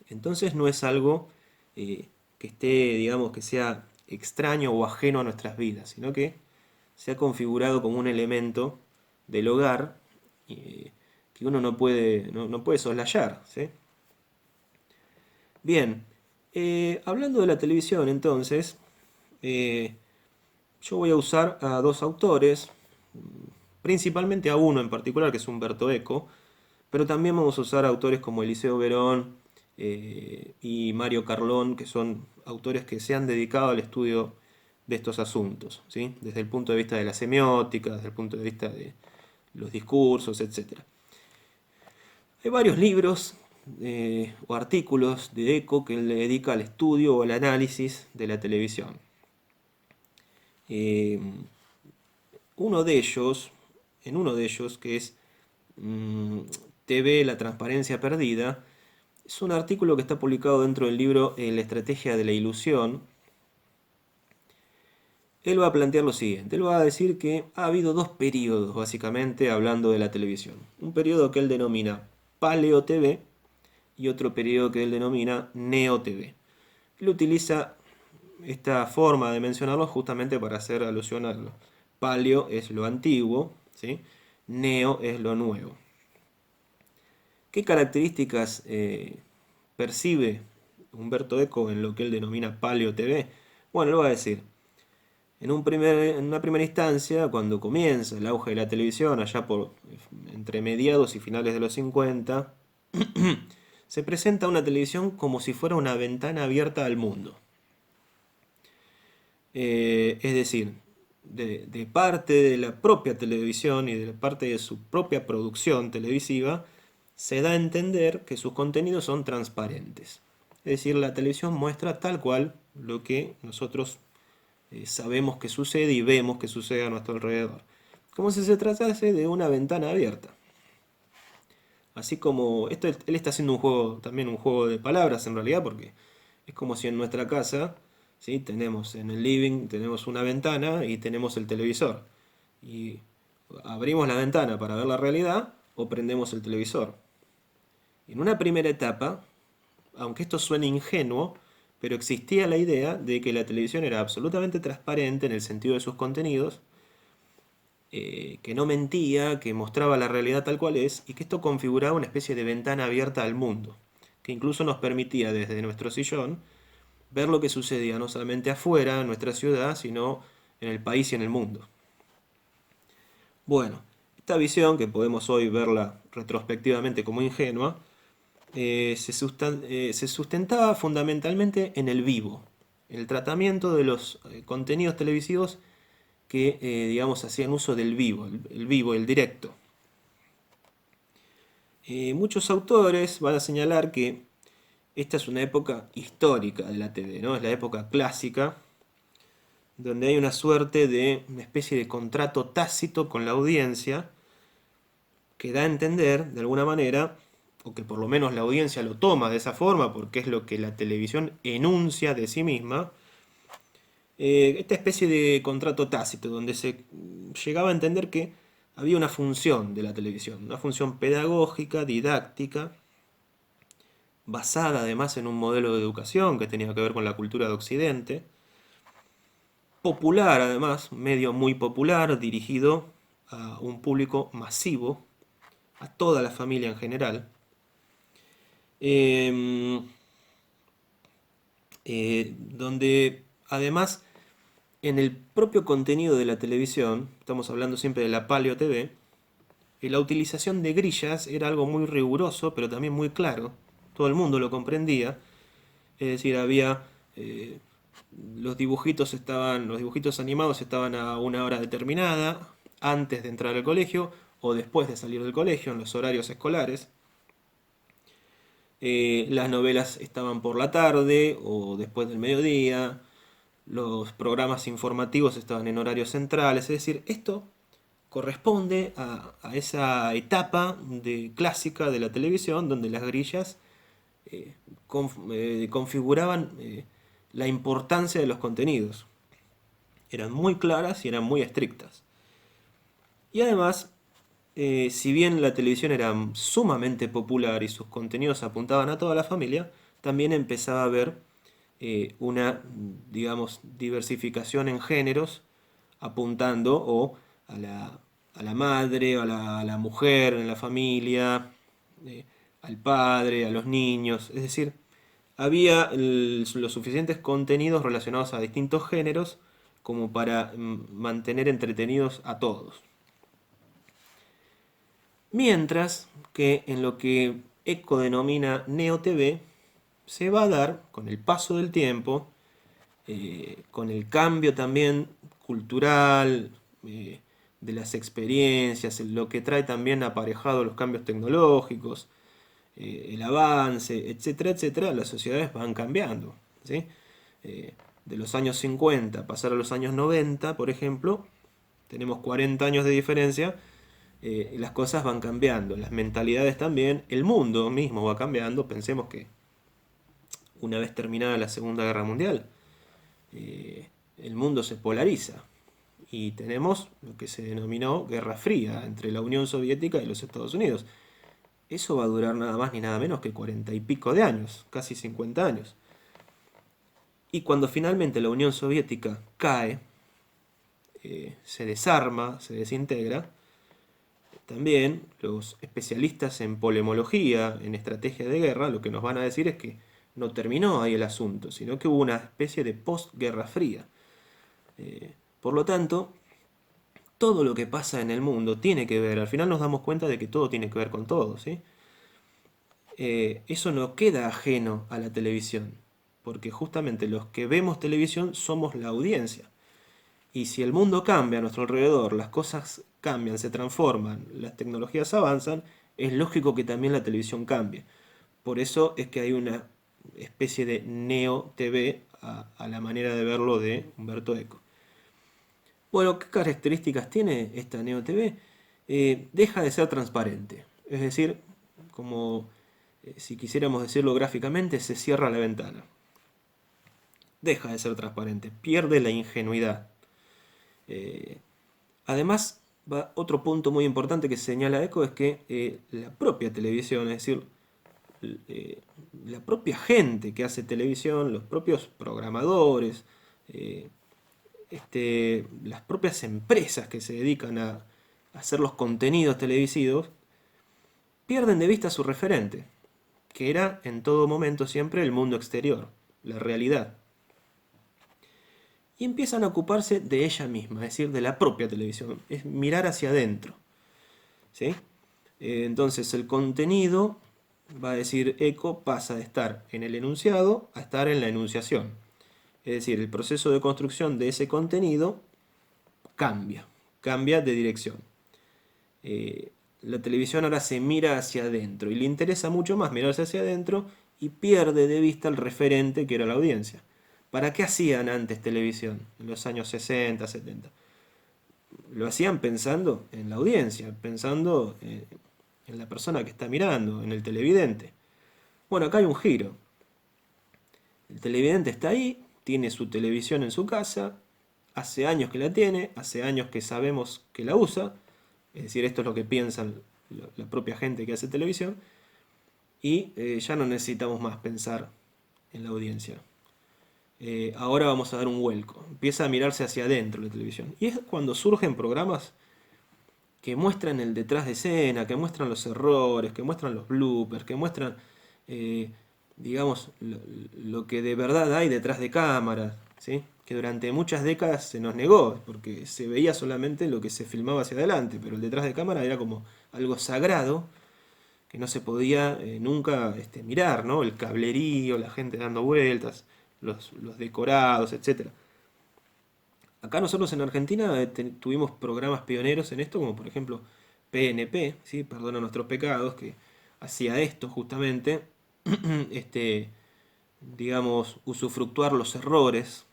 Entonces no es algo que esté, digamos, que sea extraño o ajeno a nuestras vidas, sino que se ha configurado como un elemento del hogar que uno no puede soslayar, ¿sí? Bien, hablando de la televisión entonces, eh, yo voy a usar a dos autores, principalmente a uno en particular, que es Humberto Eco, pero también vamos a usar autores como Eliseo Verón y Mario Carlón, que son autores que se han dedicado al estudio de estos asuntos, ¿sí? Desde el punto de vista de la semiótica, desde el punto de vista de los discursos, etcétera. Hay varios libros o artículos de Eco que él le dedica al estudio o al análisis de la televisión. Eh, en uno de ellos, que es TV, la transparencia perdida, es un artículo que está publicado dentro del libro La estrategia de la ilusión. Él va a plantear lo siguiente, él va a decir que ha habido dos periodos, básicamente, hablando de la televisión. Un periodo que él denomina Paleo TV y otro periodo que él denomina Neo TV. Él utiliza esta forma de mencionarlo justamente para hacer alusión a lo. Paleo es lo antiguo, ¿sí? Neo es lo nuevo. ¿Qué características percibe Humberto Eco en lo que él denomina Paleo TV? Bueno, lo va a decir. En una primera instancia, cuando comienza el auge de la televisión, allá por entre mediados y finales de los 50, se presenta una televisión como si fuera una ventana abierta al mundo. Es decir, de parte de la propia televisión y de parte de su propia producción televisiva, se da a entender que sus contenidos son transparentes. Es decir, la televisión muestra tal cual lo que nosotros sabemos que sucede y vemos que sucede a nuestro alrededor. Como si se tratase de una ventana abierta. Así como, él está haciendo un juego, también un juego de palabras en realidad, porque es como si en nuestra casa, ¿sí? Tenemos en el living, tenemos una ventana y tenemos el televisor. Y abrimos la ventana para ver la realidad o prendemos el televisor. En una primera etapa, aunque esto suene ingenuo, pero existía la idea de que la televisión era absolutamente transparente en el sentido de sus contenidos, que no mentía, que mostraba la realidad tal cual es, y que esto configuraba una especie de ventana abierta al mundo, que incluso nos permitía desde nuestro sillón ver lo que sucedía no solamente afuera, en nuestra ciudad, sino en el país y en el mundo. Bueno, esta visión, que podemos hoy verla retrospectivamente como ingenua, se sustentaba fundamentalmente en el vivo, el tratamiento de los contenidos televisivos que, digamos, hacían uso del vivo, el vivo, el directo. Muchos autores van a señalar que esta es una época histórica de la TV, ¿no? Es la época clásica, donde hay una suerte de una especie de contrato tácito con la audiencia que da a entender, de alguna manera, o que por lo menos la audiencia lo toma de esa forma, porque es lo que la televisión enuncia de sí misma, esta especie de contrato tácito, donde se llegaba a entender que había una función de la televisión, una función pedagógica, didáctica, basada además en un modelo de educación que tenía que ver con la cultura de Occidente, popular además, medio muy popular, dirigido a un público masivo, a toda la familia en general, eh, donde además en el propio contenido de la televisión, estamos hablando siempre de la Paleo TV, la utilización de grillas era algo muy riguroso, pero también muy claro. Todo el mundo lo comprendía. Es decir, había los dibujitos animados estaban a una hora determinada, antes de entrar al colegio o después de salir del colegio, en los horarios escolares. Las novelas estaban por la tarde o después del mediodía. Los programas informativos estaban en horarios centrales. Es decir, esto corresponde a esa etapa clásica de la televisión donde las grillas configuraban la importancia de los contenidos. Eran muy claras y eran muy estrictas. Y además, si bien la televisión era sumamente popular y sus contenidos apuntaban a toda la familia, también empezaba a haber una, digamos, diversificación en géneros, apuntando o a la madre, o a la mujer en la familia, eh, al padre, a los niños. Es decir, había los suficientes contenidos relacionados a distintos géneros como para mantener entretenidos a todos. Mientras que en lo que Eco denomina Neo TV, se va a dar con el paso del tiempo, con el cambio también cultural, de las experiencias, lo que trae también aparejado los cambios tecnológicos, el avance, etcétera, etcétera, las sociedades van cambiando. ¿Sí? De los años 50 pasar a los años 90, por ejemplo, tenemos 40 años de diferencia, las cosas van cambiando, las mentalidades también, el mundo mismo va cambiando. Pensemos que una vez terminada la Segunda Guerra Mundial, el mundo se polariza y tenemos lo que se denominó Guerra Fría entre la Unión Soviética y los Estados Unidos. Eso va a durar nada más ni nada menos que 40 y pico de años, casi 50 años. Y cuando finalmente la Unión Soviética cae, se desarma, se desintegra, también los especialistas en polemología, en estrategia de guerra, lo que nos van a decir es que no terminó ahí el asunto, sino que hubo una especie de postguerra fría. Por lo tanto, todo lo que pasa en el mundo tiene que ver, al final nos damos cuenta de que todo tiene que ver con todo, ¿sí? Eso no queda ajeno a la televisión, porque justamente los que vemos televisión somos la audiencia. Y si el mundo cambia a nuestro alrededor, las cosas cambian, se transforman, las tecnologías avanzan, es lógico que también la televisión cambie. Por eso es que hay una especie de neo TV a la manera de verlo de Humberto Eco. Bueno, ¿qué características tiene esta neo TV? Deja de ser transparente. Es decir, como si quisiéramos decirlo gráficamente, se cierra la ventana. Deja de ser transparente, pierde la ingenuidad. Además, otro punto muy importante que señala Eco es que la propia televisión, es decir, la propia gente que hace televisión, los propios programadores, las propias empresas que se dedican a hacer los contenidos televisivos, pierden de vista su referente, que era en todo momento siempre el mundo exterior, la realidad. Y empiezan a ocuparse de ella misma, es decir, de la propia televisión, es mirar hacia adentro. ¿Sí? Entonces el contenido va a decir eco, pasa de estar en el enunciado a estar en la enunciación. Es decir, el proceso de construcción de ese contenido cambia de dirección. La televisión ahora se mira hacia adentro y le interesa mucho más mirarse hacia adentro y pierde de vista el referente que era la audiencia. ¿Para qué hacían antes televisión? En los años 60, 70. Lo hacían pensando en la audiencia, pensando en la persona que está mirando, en el televidente. Bueno, acá hay un giro. El televidente está ahí, tiene su televisión en su casa, hace años que la tiene, hace años que sabemos que la usa, es decir, esto es lo que piensan la propia gente que hace televisión, y ya no necesitamos más pensar en la audiencia. Ahora vamos a dar un vuelco, empieza a mirarse hacia adentro la televisión. Y es cuando surgen programas que muestran el detrás de escena, que muestran los errores, que muestran los bloopers, que muestran, eh, digamos, lo que de verdad hay detrás de cámaras, ¿sí? Que durante muchas décadas se nos negó, porque se veía solamente lo que se filmaba hacia adelante, pero el detrás de cámara era como algo sagrado que no se podía nunca mirar, ¿no? El cablerío, la gente dando vueltas, los decorados, etcétera. Acá nosotros en Argentina tuvimos programas pioneros en esto, como por ejemplo PNP, ¿sí? Perdona nuestros pecados, que hacía esto justamente, este, digamos, usufructuar los errores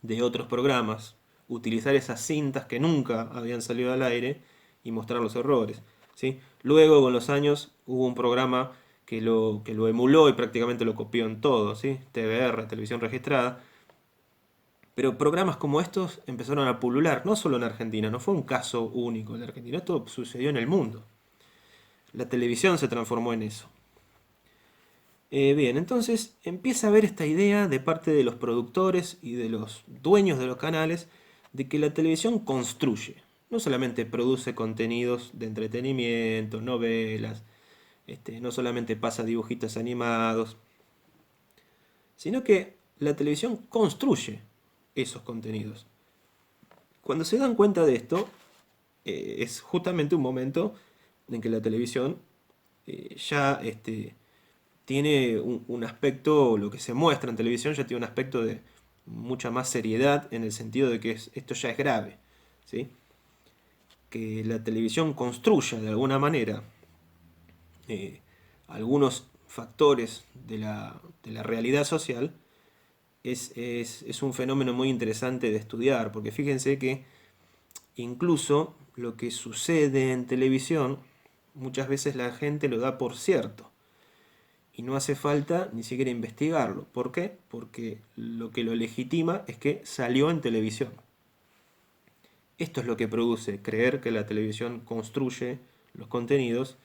de otros programas, utilizar esas cintas que nunca habían salido al aire y mostrar los errores, ¿sí? Luego, con los años, hubo un programa que lo emuló y prácticamente lo copió en todo, ¿sí? TVR, televisión registrada, pero programas como estos empezaron a pulular, no solo en Argentina, no fue un caso único en Argentina, esto sucedió en el mundo. La televisión se transformó en eso. Bien, entonces empieza a haber esta idea de parte de los productores y de los dueños de los canales de que la televisión construye, no solamente produce contenidos de entretenimiento, novelas, no solamente pasa dibujitos animados, sino que la televisión construye esos contenidos. Cuando se dan cuenta de esto, es justamente un momento en que la televisión ya tiene un aspecto, lo que se muestra en televisión ya tiene un aspecto de mucha más seriedad en el sentido de que esto ya es grave, ¿sí? Que la televisión construya de alguna manera eh, algunos factores de la realidad social es un fenómeno muy interesante de estudiar, porque fíjense que incluso lo que sucede en televisión, muchas veces la gente lo da por cierto. Y no hace falta ni siquiera investigarlo. ¿Por qué? Porque lo que lo legitima es que salió en televisión. Esto es lo que produce creer que la televisión construye los contenidos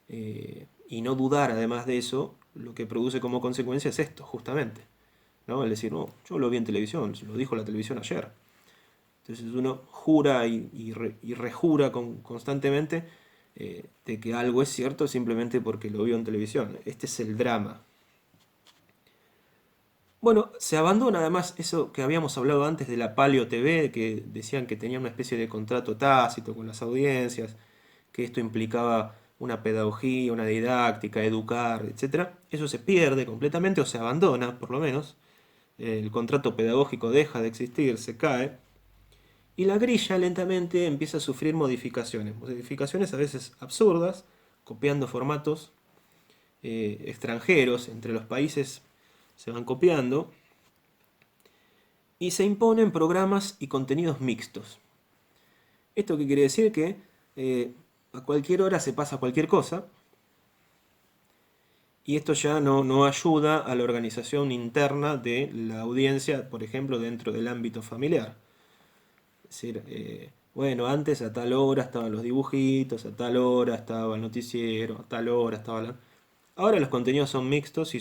y no dudar además de eso, lo que produce como consecuencia es esto, justamente. ¿No? Es decir, no, yo lo vi en televisión, lo dijo la televisión ayer. Entonces uno jura y rejura constantemente de que algo es cierto simplemente porque lo vio en televisión. Este es el drama. Bueno, se abandona además eso que habíamos hablado antes de la Paleo TV, que decían que tenía una especie de contrato tácito con las audiencias, que esto implicaba una pedagogía, una didáctica, educar, etcétera. Eso se pierde completamente o se abandona, por lo menos. El contrato pedagógico deja de existir, se cae. Y la grilla lentamente empieza a sufrir modificaciones a veces absurdas, copiando formatos extranjeros, entre los países se van copiando, y se imponen programas y contenidos mixtos. ¿Esto qué quiere decir? Que a cualquier hora se pasa cualquier cosa, y esto ya no ayuda a la organización interna de la audiencia, por ejemplo, dentro del ámbito familiar. Es decir, bueno, antes a tal hora estaban los dibujitos, a tal hora estaba el noticiero, a tal hora estaba la... Ahora los contenidos son mixtos y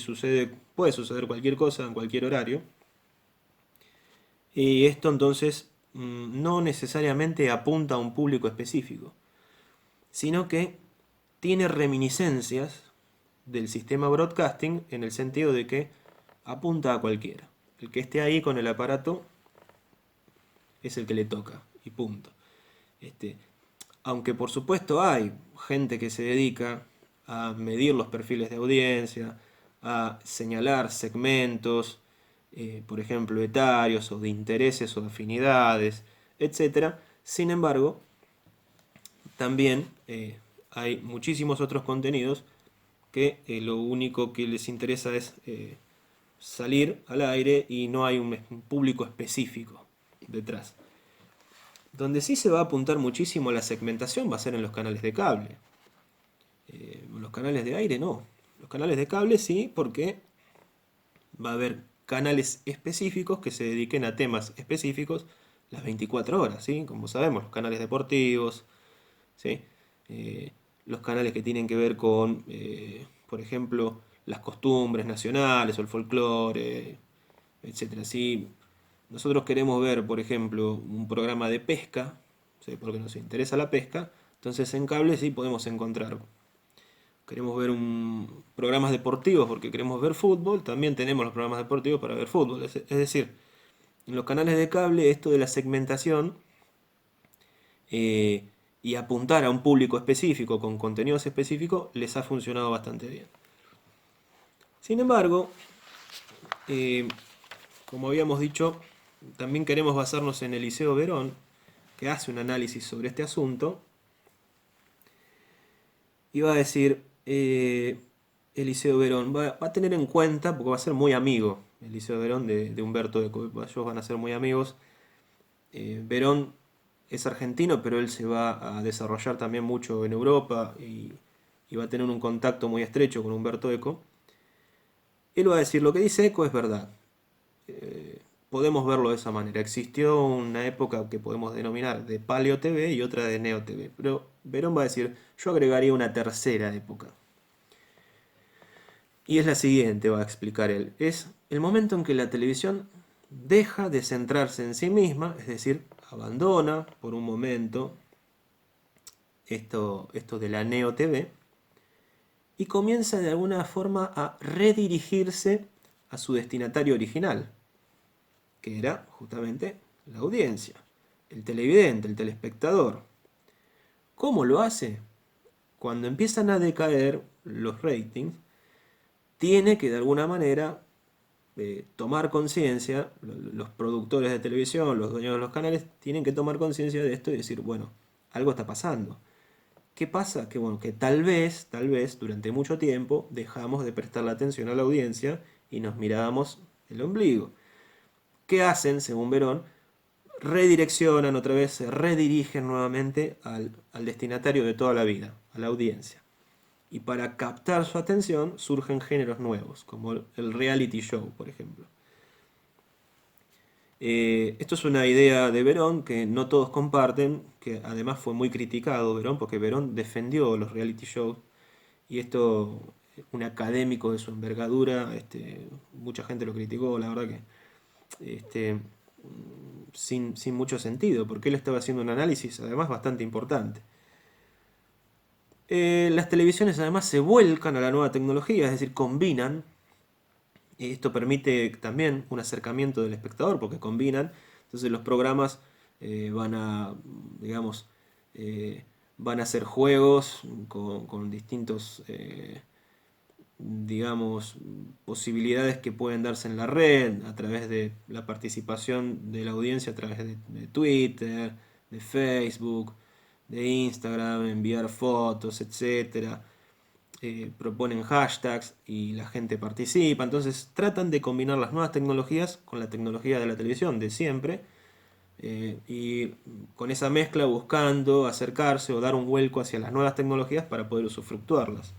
puede suceder cualquier cosa en cualquier horario. Y esto entonces no necesariamente apunta a un público específico, sino que tiene reminiscencias del sistema broadcasting en el sentido de que apunta a cualquiera. El que esté ahí con el aparato es el que le toca y punto. Este, Aunque por supuesto hay gente que se dedica a medir los perfiles de audiencia, a señalar segmentos, por ejemplo, etarios o de intereses o de afinidades, etcétera. Sin embargo, también hay muchísimos otros contenidos que lo único que les interesa es salir al aire y no hay un público específico detrás. Donde sí se va a apuntar muchísimo a la segmentación va a ser en los canales de cable. Los canales de aire no. Los canales de cable sí, porque va a haber canales específicos que se dediquen a temas específicos las 24 horas, ¿sí? Como sabemos, los canales deportivos, ¿sí? Los canales que tienen que ver con, por ejemplo, las costumbres nacionales o el folclore, etcétera. Si nosotros queremos ver, por ejemplo, un programa de pesca, ¿sí? Porque nos interesa la pesca, entonces en cable sí podemos encontrar. Queremos ver programas deportivos porque queremos ver fútbol, también tenemos los programas deportivos para ver fútbol. Es decir, en los canales de cable esto de la segmentación eh, y apuntar a un público específico con contenidos específicos les ha funcionado bastante bien. Sin embargo, eh, como habíamos dicho, también queremos basarnos en Eliseo Verón, que hace un análisis sobre este asunto, y va a decir, Eliseo Verón, va a tener en cuenta, porque va a ser muy amigo, Eliseo Verón de Humberto Eco, ellos van a ser muy amigos. Verón es argentino, pero él se va a desarrollar también mucho en Europa y va a tener un contacto muy estrecho con Humberto Eco. Él va a decir, lo que dice Eco es verdad. Podemos verlo de esa manera. Existió una época que podemos denominar de Paleo TV y otra de Neo TV. Pero Verón va a decir, yo agregaría una tercera época. Y es la siguiente, va a explicar él. Es el momento en que la televisión deja de centrarse en sí misma, es decir, abandona por un momento esto de la Neo TV y comienza de alguna forma a redirigirse a su destinatario original, que era justamente la audiencia, el televidente, el telespectador. ¿Cómo lo hace? Cuando empiezan a decaer los ratings, tiene que de alguna manera tomar conciencia, los productores de televisión, los dueños de los canales, tienen que tomar conciencia de esto y decir, bueno, algo está pasando. ¿Qué pasa? Que bueno, que tal vez, durante mucho tiempo dejamos de prestar la atención a la audiencia y nos mirábamos el ombligo. ¿Qué hacen, según Verón? Redireccionan otra vez, se redirigen nuevamente al destinatario de toda la vida, a la audiencia. Y para captar su atención surgen géneros nuevos, como el reality show, por ejemplo. Esto es una idea de Verón que no todos comparten, que además fue muy criticado Verón, porque Verón defendió los reality shows, y esto, un académico de su envergadura, mucha gente lo criticó, la verdad que sin mucho sentido, porque él estaba haciendo un análisis además bastante importante. Las televisiones además se vuelcan a la nueva tecnología, es decir, combinan. Esto permite también un acercamiento del espectador porque combinan. Entonces los programas van a, digamos, van a hacer juegos con distintos, digamos, posibilidades que pueden darse en la red a través de la participación de la audiencia a través de Twitter, de Facebook, de Instagram, enviar fotos, etcétera. Proponen hashtags y la gente participa. Entonces tratan de combinar las nuevas tecnologías con la tecnología de la televisión de siempre y con esa mezcla buscando acercarse o dar un vuelco hacia las nuevas tecnologías para poder usufructuarlas.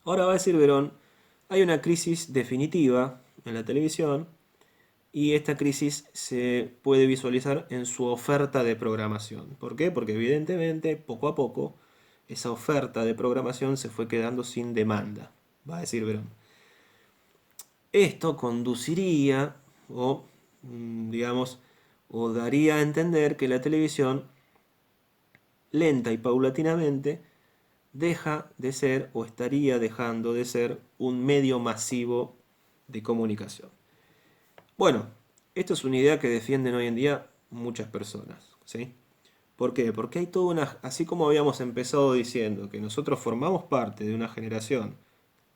Ahora va a decir Verón, hay una crisis definitiva en la televisión y esta crisis se puede visualizar en su oferta de programación. ¿Por qué? Porque evidentemente poco a poco esa oferta de programación se fue quedando sin demanda, va a decir Verón. Esto conduciría o, digamos, o daría a entender que la televisión, lenta y paulatinamente, deja de ser o estaría dejando de ser un medio masivo de comunicación. Bueno, esto es una idea que defienden hoy en día muchas personas, ¿sí? ¿Por qué? Porque hay toda una, así como habíamos empezado diciendo que nosotros formamos parte de una generación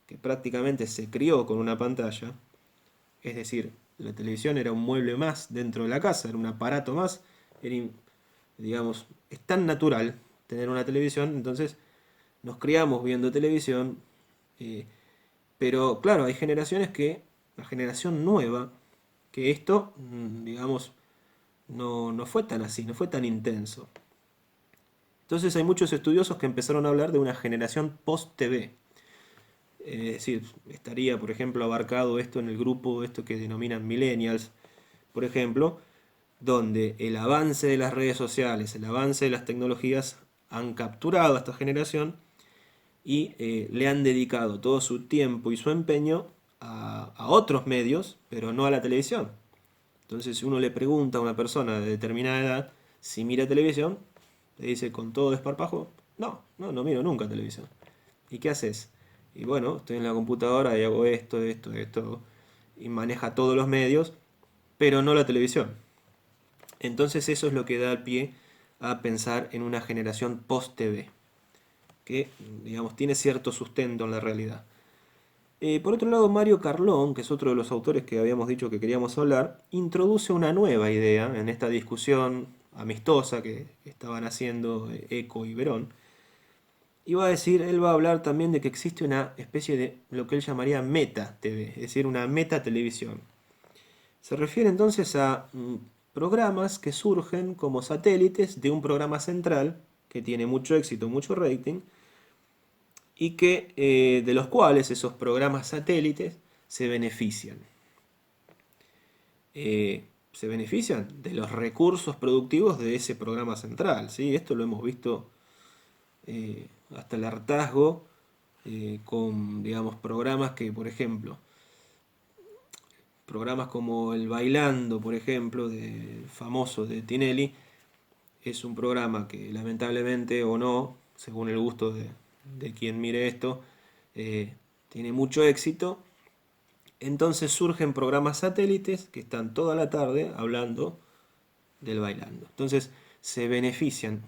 que prácticamente se crió con una pantalla, es decir, la televisión era un mueble más dentro de la casa, era un aparato más, era, digamos, es tan natural tener una televisión, entonces nos criamos viendo televisión, eh, pero claro, hay generaciones que, la generación nueva, que esto, digamos, no fue tan así, no fue tan intenso. Entonces hay muchos estudiosos que empezaron a hablar de una generación post-TV. Es decir, estaría, por ejemplo, abarcado esto en el grupo, esto que denominan millennials, por ejemplo, donde el avance de las redes sociales, el avance de las tecnologías han capturado a esta generación y le han dedicado todo su tiempo y su empeño a otros medios, pero no a la televisión. Entonces, si uno le pregunta a una persona de determinada edad si mira televisión, le dice con todo desparpajo, no miro nunca televisión. ¿Y qué haces? Y bueno, estoy en la computadora y hago esto, y maneja todos los medios, pero no la televisión. Entonces eso es lo que da pie a pensar en una generación post-TV, que digamos tiene cierto sustento en la realidad. Por otro lado, Mario Carlón, que es otro de los autores que habíamos dicho que queríamos hablar, introduce una nueva idea en esta discusión amistosa que estaban haciendo Eco y Verón. Y va a decir, él va a hablar también de que existe una especie de lo que él llamaría meta TV, es decir, una meta televisión. Se refiere entonces a programas que surgen como satélites de un programa central que tiene mucho éxito, mucho rating, y que de los cuales esos programas satélites se benefician. Se benefician de los recursos productivos de ese programa central, ¿sí? Esto lo hemos visto hasta el hartazgo con, digamos, programas que, por ejemplo, programas como el Bailando, por ejemplo, famoso de Tinelli, es un programa que lamentablemente o no, según el gusto de quien mire esto, tiene mucho éxito. Entonces surgen programas satélites que están toda la tarde hablando del Bailando. Entonces se benefician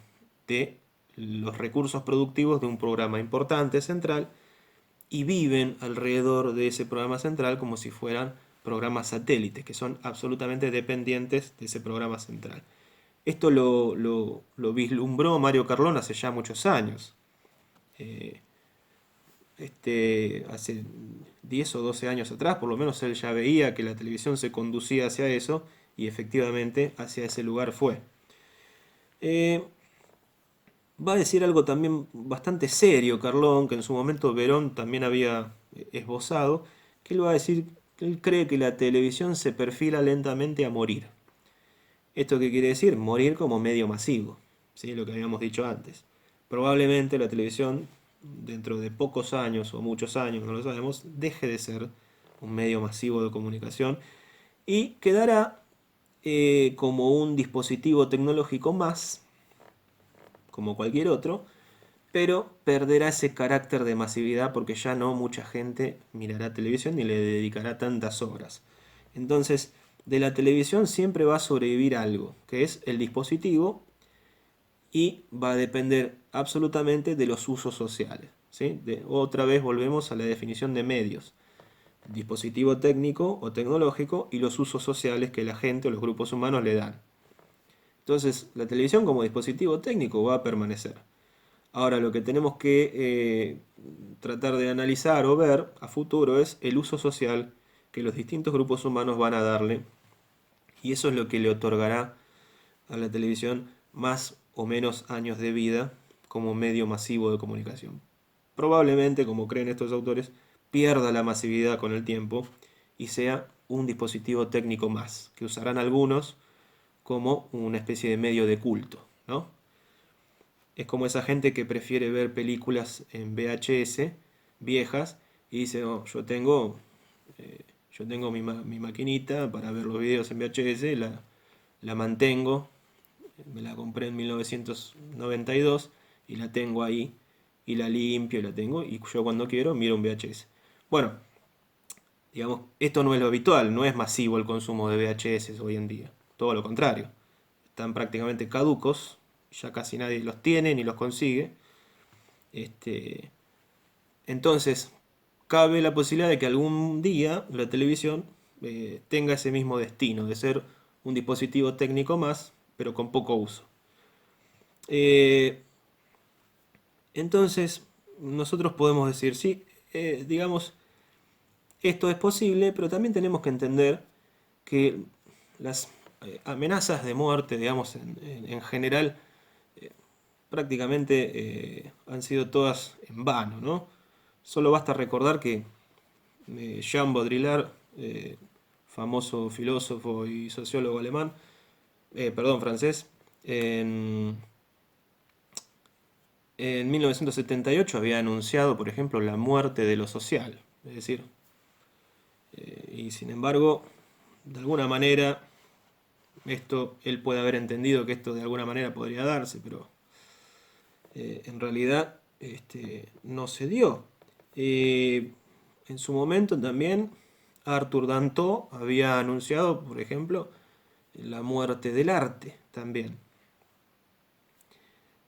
de los recursos productivos de un programa importante central y viven alrededor de ese programa central como si fueran programas satélites, que son absolutamente dependientes de ese programa central. Esto lo vislumbró Mario Carlón hace ya muchos años. Eh, hace 10 o 12 años atrás, por lo menos él ya veía que la televisión se conducía hacia eso y efectivamente hacia ese lugar fue. Eh, Va a decir algo también bastante serio Carlón, que en su momento Verón también había esbozado, que él va a decir que él cree que la televisión se perfila lentamente a morir. ¿Esto qué quiere decir? Morir como medio masivo, ¿sí? Lo que habíamos dicho antes. Probablemente la televisión, dentro de pocos años o muchos años, no lo sabemos, deje de ser un medio masivo de comunicación y quedará como un dispositivo tecnológico más, como cualquier otro, pero perderá ese carácter de masividad porque ya no mucha gente mirará televisión ni le dedicará tantas horas. Entonces, de la televisión siempre va a sobrevivir algo, que es el dispositivo y va a depender absolutamente de los usos sociales. ¿Sí? Otra vez volvemos a la definición de medios. Dispositivo técnico o tecnológico y los usos sociales que la gente o los grupos humanos le dan. Entonces, la televisión como dispositivo técnico va a permanecer. Ahora, lo que tenemos que tratar de analizar o ver a futuro es el uso social que los distintos grupos humanos van a darle. Y eso es lo que le otorgará a la televisión más o menos años de vida como medio masivo de comunicación. Probablemente, como creen estos autores, pierda la masividad con el tiempo y sea un dispositivo técnico más, que usarán algunos como una especie de medio de culto, ¿no? Es como esa gente que prefiere ver películas en VHS viejas y dice, oh, eh, yo tengo mi maquinita para ver los videos en VHS, la mantengo, me la compré en 1992 y la tengo ahí y la limpio y la tengo y yo cuando quiero miro un VHS. Bueno, digamos, esto no es lo habitual, no es masivo el consumo de VHS hoy en día, todo lo contrario, están prácticamente caducos, ya casi nadie los tiene ni los consigue. Este, entonces, cabe la posibilidad de que algún día la televisión tenga ese mismo destino, de ser un dispositivo técnico más, pero con poco uso. Eh, entonces, nosotros podemos decir, sí, digamos, esto es posible, pero también tenemos que entender que las amenazas de muerte, digamos, en general, prácticamente han sido todas en vano, ¿no? Solo basta recordar que Jean Baudrillard, famoso filósofo y sociólogo alemán, perdón, francés, en, en 1978 había anunciado, por ejemplo, la muerte de lo social. Es decir, y sin embargo, de alguna manera, él puede haber entendido que esto de alguna manera podría darse, pero en realidad no se dio. Eh, en su momento también Arthur Danto había anunciado, por ejemplo, la muerte del arte también.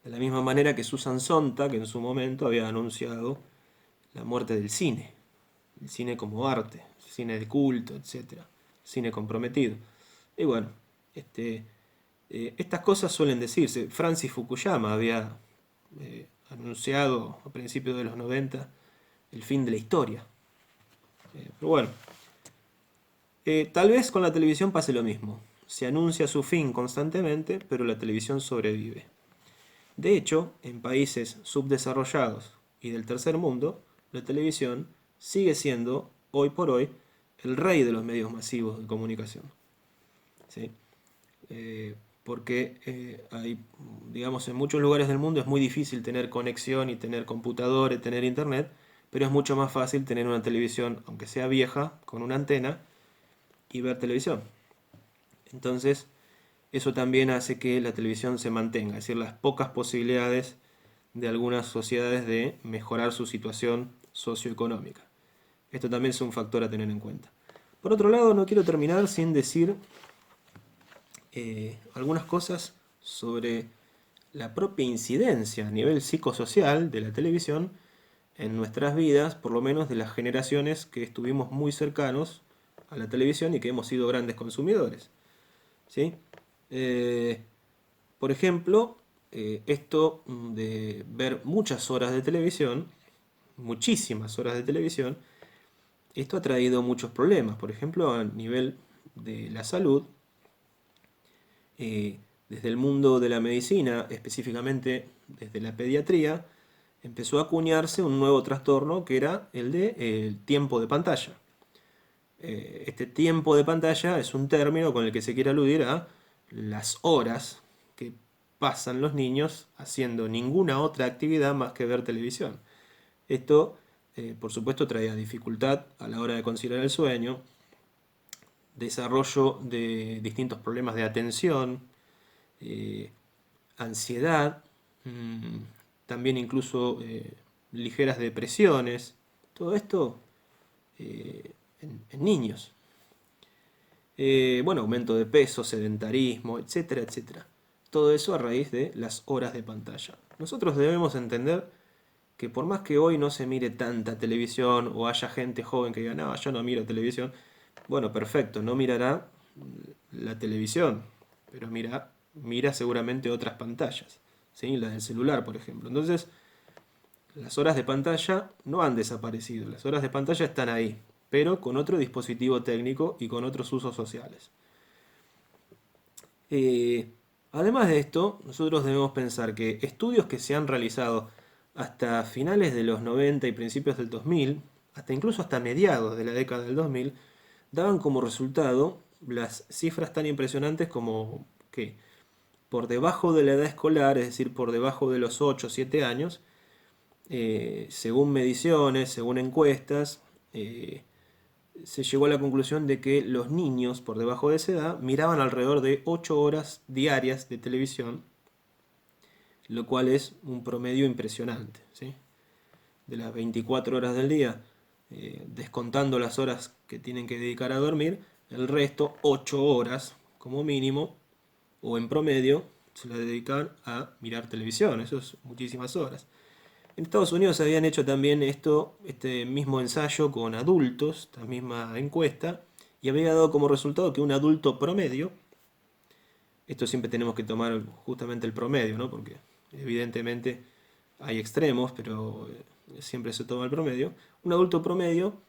De la misma manera que Susan Sontag en su momento había anunciado la muerte del cine, el cine como arte, el cine de culto, etcétera, cine comprometido. Y bueno, estas cosas suelen decirse. Francis Fukuyama había anunciado a principios de los 90 el fin de la historia. Pero bueno, tal vez con la televisión pase lo mismo. Se anuncia su fin constantemente, pero la televisión sobrevive. De hecho, en países subdesarrollados y del tercer mundo, la televisión sigue siendo, hoy por hoy, el rey de los medios masivos de comunicación. ¿Sí? Porque hay, digamos, en muchos lugares del mundo es muy difícil tener conexión y tener computador y tener internet, pero es mucho más fácil tener una televisión, aunque sea vieja, con una antena y ver televisión. Entonces, eso también hace que la televisión se mantenga, es decir, las pocas posibilidades de algunas sociedades de mejorar su situación socioeconómica. Esto también es un factor a tener en cuenta. Por otro lado, no quiero terminar sin decir algunas cosas sobre la propia incidencia a nivel psicosocial de la televisión en nuestras vidas, por lo menos de las generaciones que estuvimos muy cercanos a la televisión y que hemos sido grandes consumidores. ¿Sí? Eh, por ejemplo, esto de ver muchas horas de televisión, muchísimas horas de televisión, esto ha traído muchos problemas. Por ejemplo, a nivel de la salud, desde el mundo de la medicina, específicamente desde la pediatría, empezó a acuñarse un nuevo trastorno que era el de el tiempo de pantalla. Este tiempo de pantalla es un término con el que se quiere aludir a las horas que pasan los niños haciendo ninguna otra actividad más que ver televisión. Esto, por supuesto, traía dificultad a la hora de conciliar el sueño, desarrollo de distintos problemas de atención, eh, ansiedad, mmm, también incluso ligeras depresiones. Todo esto en niños. Bueno, aumento de peso, sedentarismo, etcétera, etcétera. Todo eso a raíz de las horas de pantalla. Nosotros debemos entender que por más que hoy no se mire tanta televisión o haya gente joven que diga, no, yo no miro televisión, bueno, perfecto, no mirará la televisión, pero mira seguramente otras pantallas, ¿sí? La del celular, por ejemplo. Entonces, las horas de pantalla no han desaparecido, las horas de pantalla están ahí, pero con otro dispositivo técnico y con otros usos sociales. Eh, Además de esto, nosotros debemos pensar que estudios que se han realizado hasta finales de los 90 y principios del 2000, hasta incluso hasta mediados de la década del 2000, daban como resultado las cifras tan impresionantes como que por debajo de la edad escolar, es decir, por debajo de los 8 o 7 años, según mediciones, según encuestas, se llegó a la conclusión de que los niños por debajo de esa edad miraban alrededor de 8 horas diarias de televisión, lo cual es un promedio impresionante, ¿sí? De las 24 horas del día, descontando las horas que tienen que dedicar a dormir, el resto, 8 horas como mínimo, o en promedio, se la dedicaban a mirar televisión, eso es muchísimas horas. En Estados Unidos habían hecho también este mismo ensayo con adultos, esta misma encuesta, y había dado como resultado que un adulto promedio, esto siempre tenemos que tomar justamente el promedio, ¿no? Porque evidentemente hay extremos, pero siempre se toma el promedio. Un adulto promedio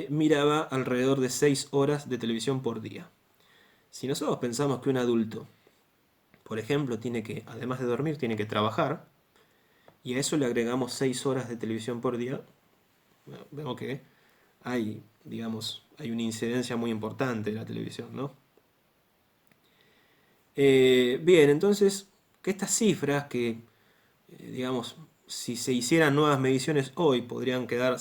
miraba alrededor de 6 horas de televisión por día. Si nosotros pensamos que un adulto, por ejemplo, tiene que, además de dormir, tiene que trabajar, y a eso le agregamos 6 horas de televisión por día, bueno, vemos que hay, digamos, hay una incidencia muy importante de la televisión, ¿no? Bien, entonces, que estas cifras que, digamos, si se hicieran nuevas mediciones hoy, podrían quedar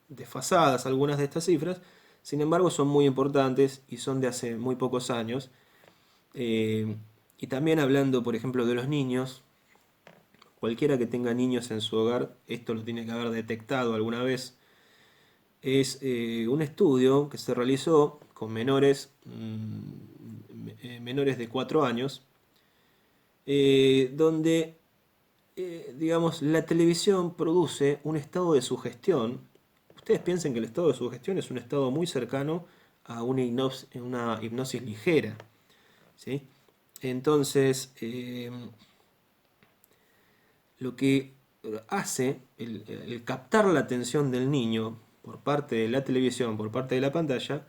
desfasadas algunas de estas cifras, sin embargo son muy importantes y son de hace muy pocos años. Eh, y también hablando, por ejemplo, de los niños, cualquiera que tenga niños en su hogar, esto lo tiene que haber detectado alguna vez. Es un estudio que se realizó con menores, menores de 4 años, donde, digamos, la televisión produce un estado de sugestión. Ustedes piensen que el estado de sugestión es un estado muy cercano a una hipnosis ligera, ¿sí? Entonces, lo que hace el captar la atención del niño por parte de la televisión, por parte de la pantalla,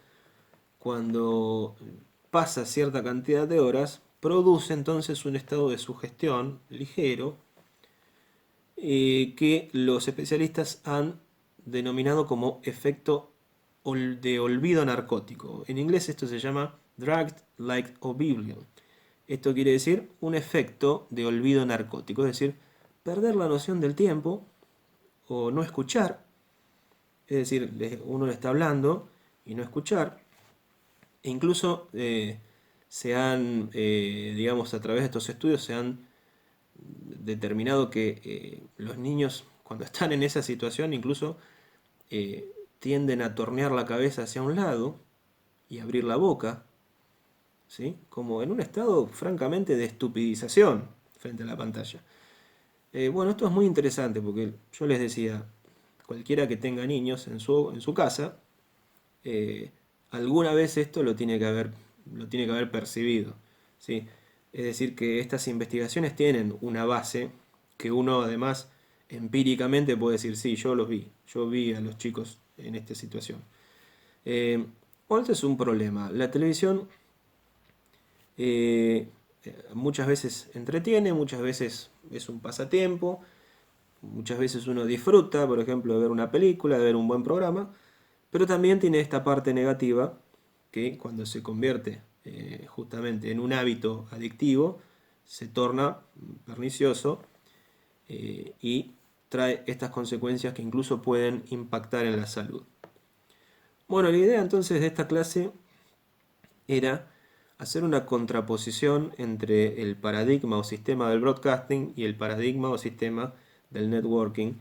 cuando pasa cierta cantidad de horas, produce entonces un estado de sugestión ligero que los especialistas han denominado como efecto de olvido narcótico. En inglés esto se llama drugged like oblivion. Esto quiere decir un efecto de olvido narcótico, es decir, perder la noción del tiempo o no escuchar, es decir, uno le está hablando y no escuchar, e incluso digamos, a través de estos estudios se han determinado que los niños cuando están en esa situación incluso tienden a tornear la cabeza hacia un lado y abrir la boca, ¿sí? Como en un estado francamente de estupidización frente a la pantalla. Bueno, esto es muy interesante porque yo les decía, cualquiera que tenga niños en su casa, eh, alguna vez esto lo tiene que haber percibido, ¿sí? Es decir, que estas investigaciones tienen una base que uno además empíricamente puede decir, sí, yo vi a los chicos en esta situación. Bueno, este es un problema. La televisión eh, muchas veces entretiene, muchas veces es un pasatiempo, muchas veces uno disfruta, por ejemplo, de ver una película, de ver un buen programa, pero también tiene esta parte negativa que cuando se convierte justamente en un hábito adictivo, se torna pernicioso y trae estas consecuencias que incluso pueden impactar en la salud. Bueno, la idea entonces de esta clase era hacer una contraposición entre el paradigma o sistema del broadcasting y el paradigma o sistema del networking,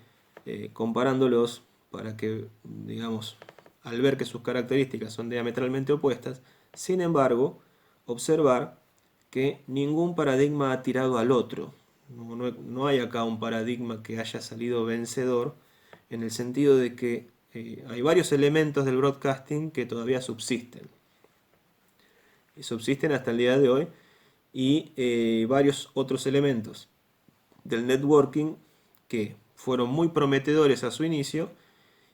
comparándolos para que, digamos, al ver que sus características son diametralmente opuestas, sin embargo, observar que ningún paradigma ha tirado al otro. No hay acá un paradigma que haya salido vencedor, en el sentido de que hay varios elementos del broadcasting que todavía subsisten. Y subsisten hasta el día de hoy, y varios otros elementos del networking que fueron muy prometedores a su inicio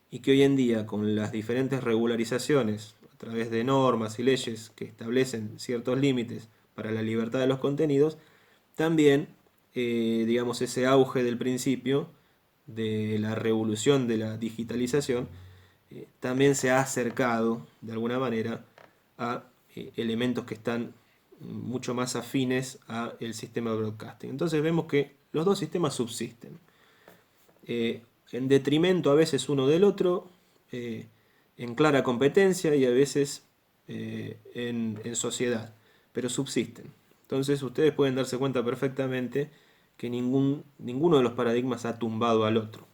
y que hoy en día, con las diferentes regularizaciones a través de normas y leyes que establecen ciertos límites para la libertad de los contenidos, también, digamos, ese auge del principio de la revolución de la digitalización también se ha acercado de alguna manera a elementos que están mucho más afines al sistema de broadcasting. Entonces vemos que los dos sistemas subsisten, en detrimento a veces uno del otro, en clara competencia y a veces en sociedad, pero subsisten. Entonces ustedes pueden darse cuenta perfectamente que ninguno de los paradigmas ha tumbado al otro.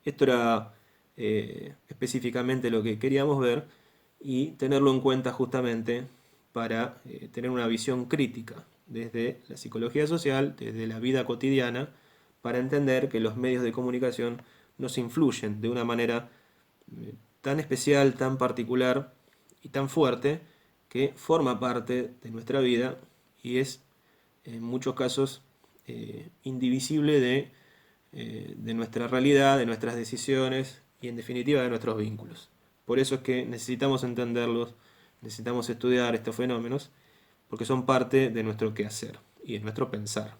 Esto era específicamente lo que queríamos ver y tenerlo en cuenta justamente para tener una visión crítica desde la psicología social, desde la vida cotidiana, para entender que los medios de comunicación nos influyen de una manera tan especial, tan particular y tan fuerte, que forma parte de nuestra vida y es en muchos casos indivisible de nuestra realidad, de nuestras decisiones y en definitiva de nuestros vínculos. Por eso es que necesitamos entenderlos, necesitamos estudiar estos fenómenos, porque son parte de nuestro quehacer y de nuestro pensar.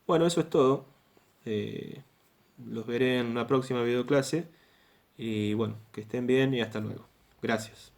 Bueno, eso es todo. Eh, los veré en una próxima videoclase y bueno, que estén bien y hasta luego. Gracias.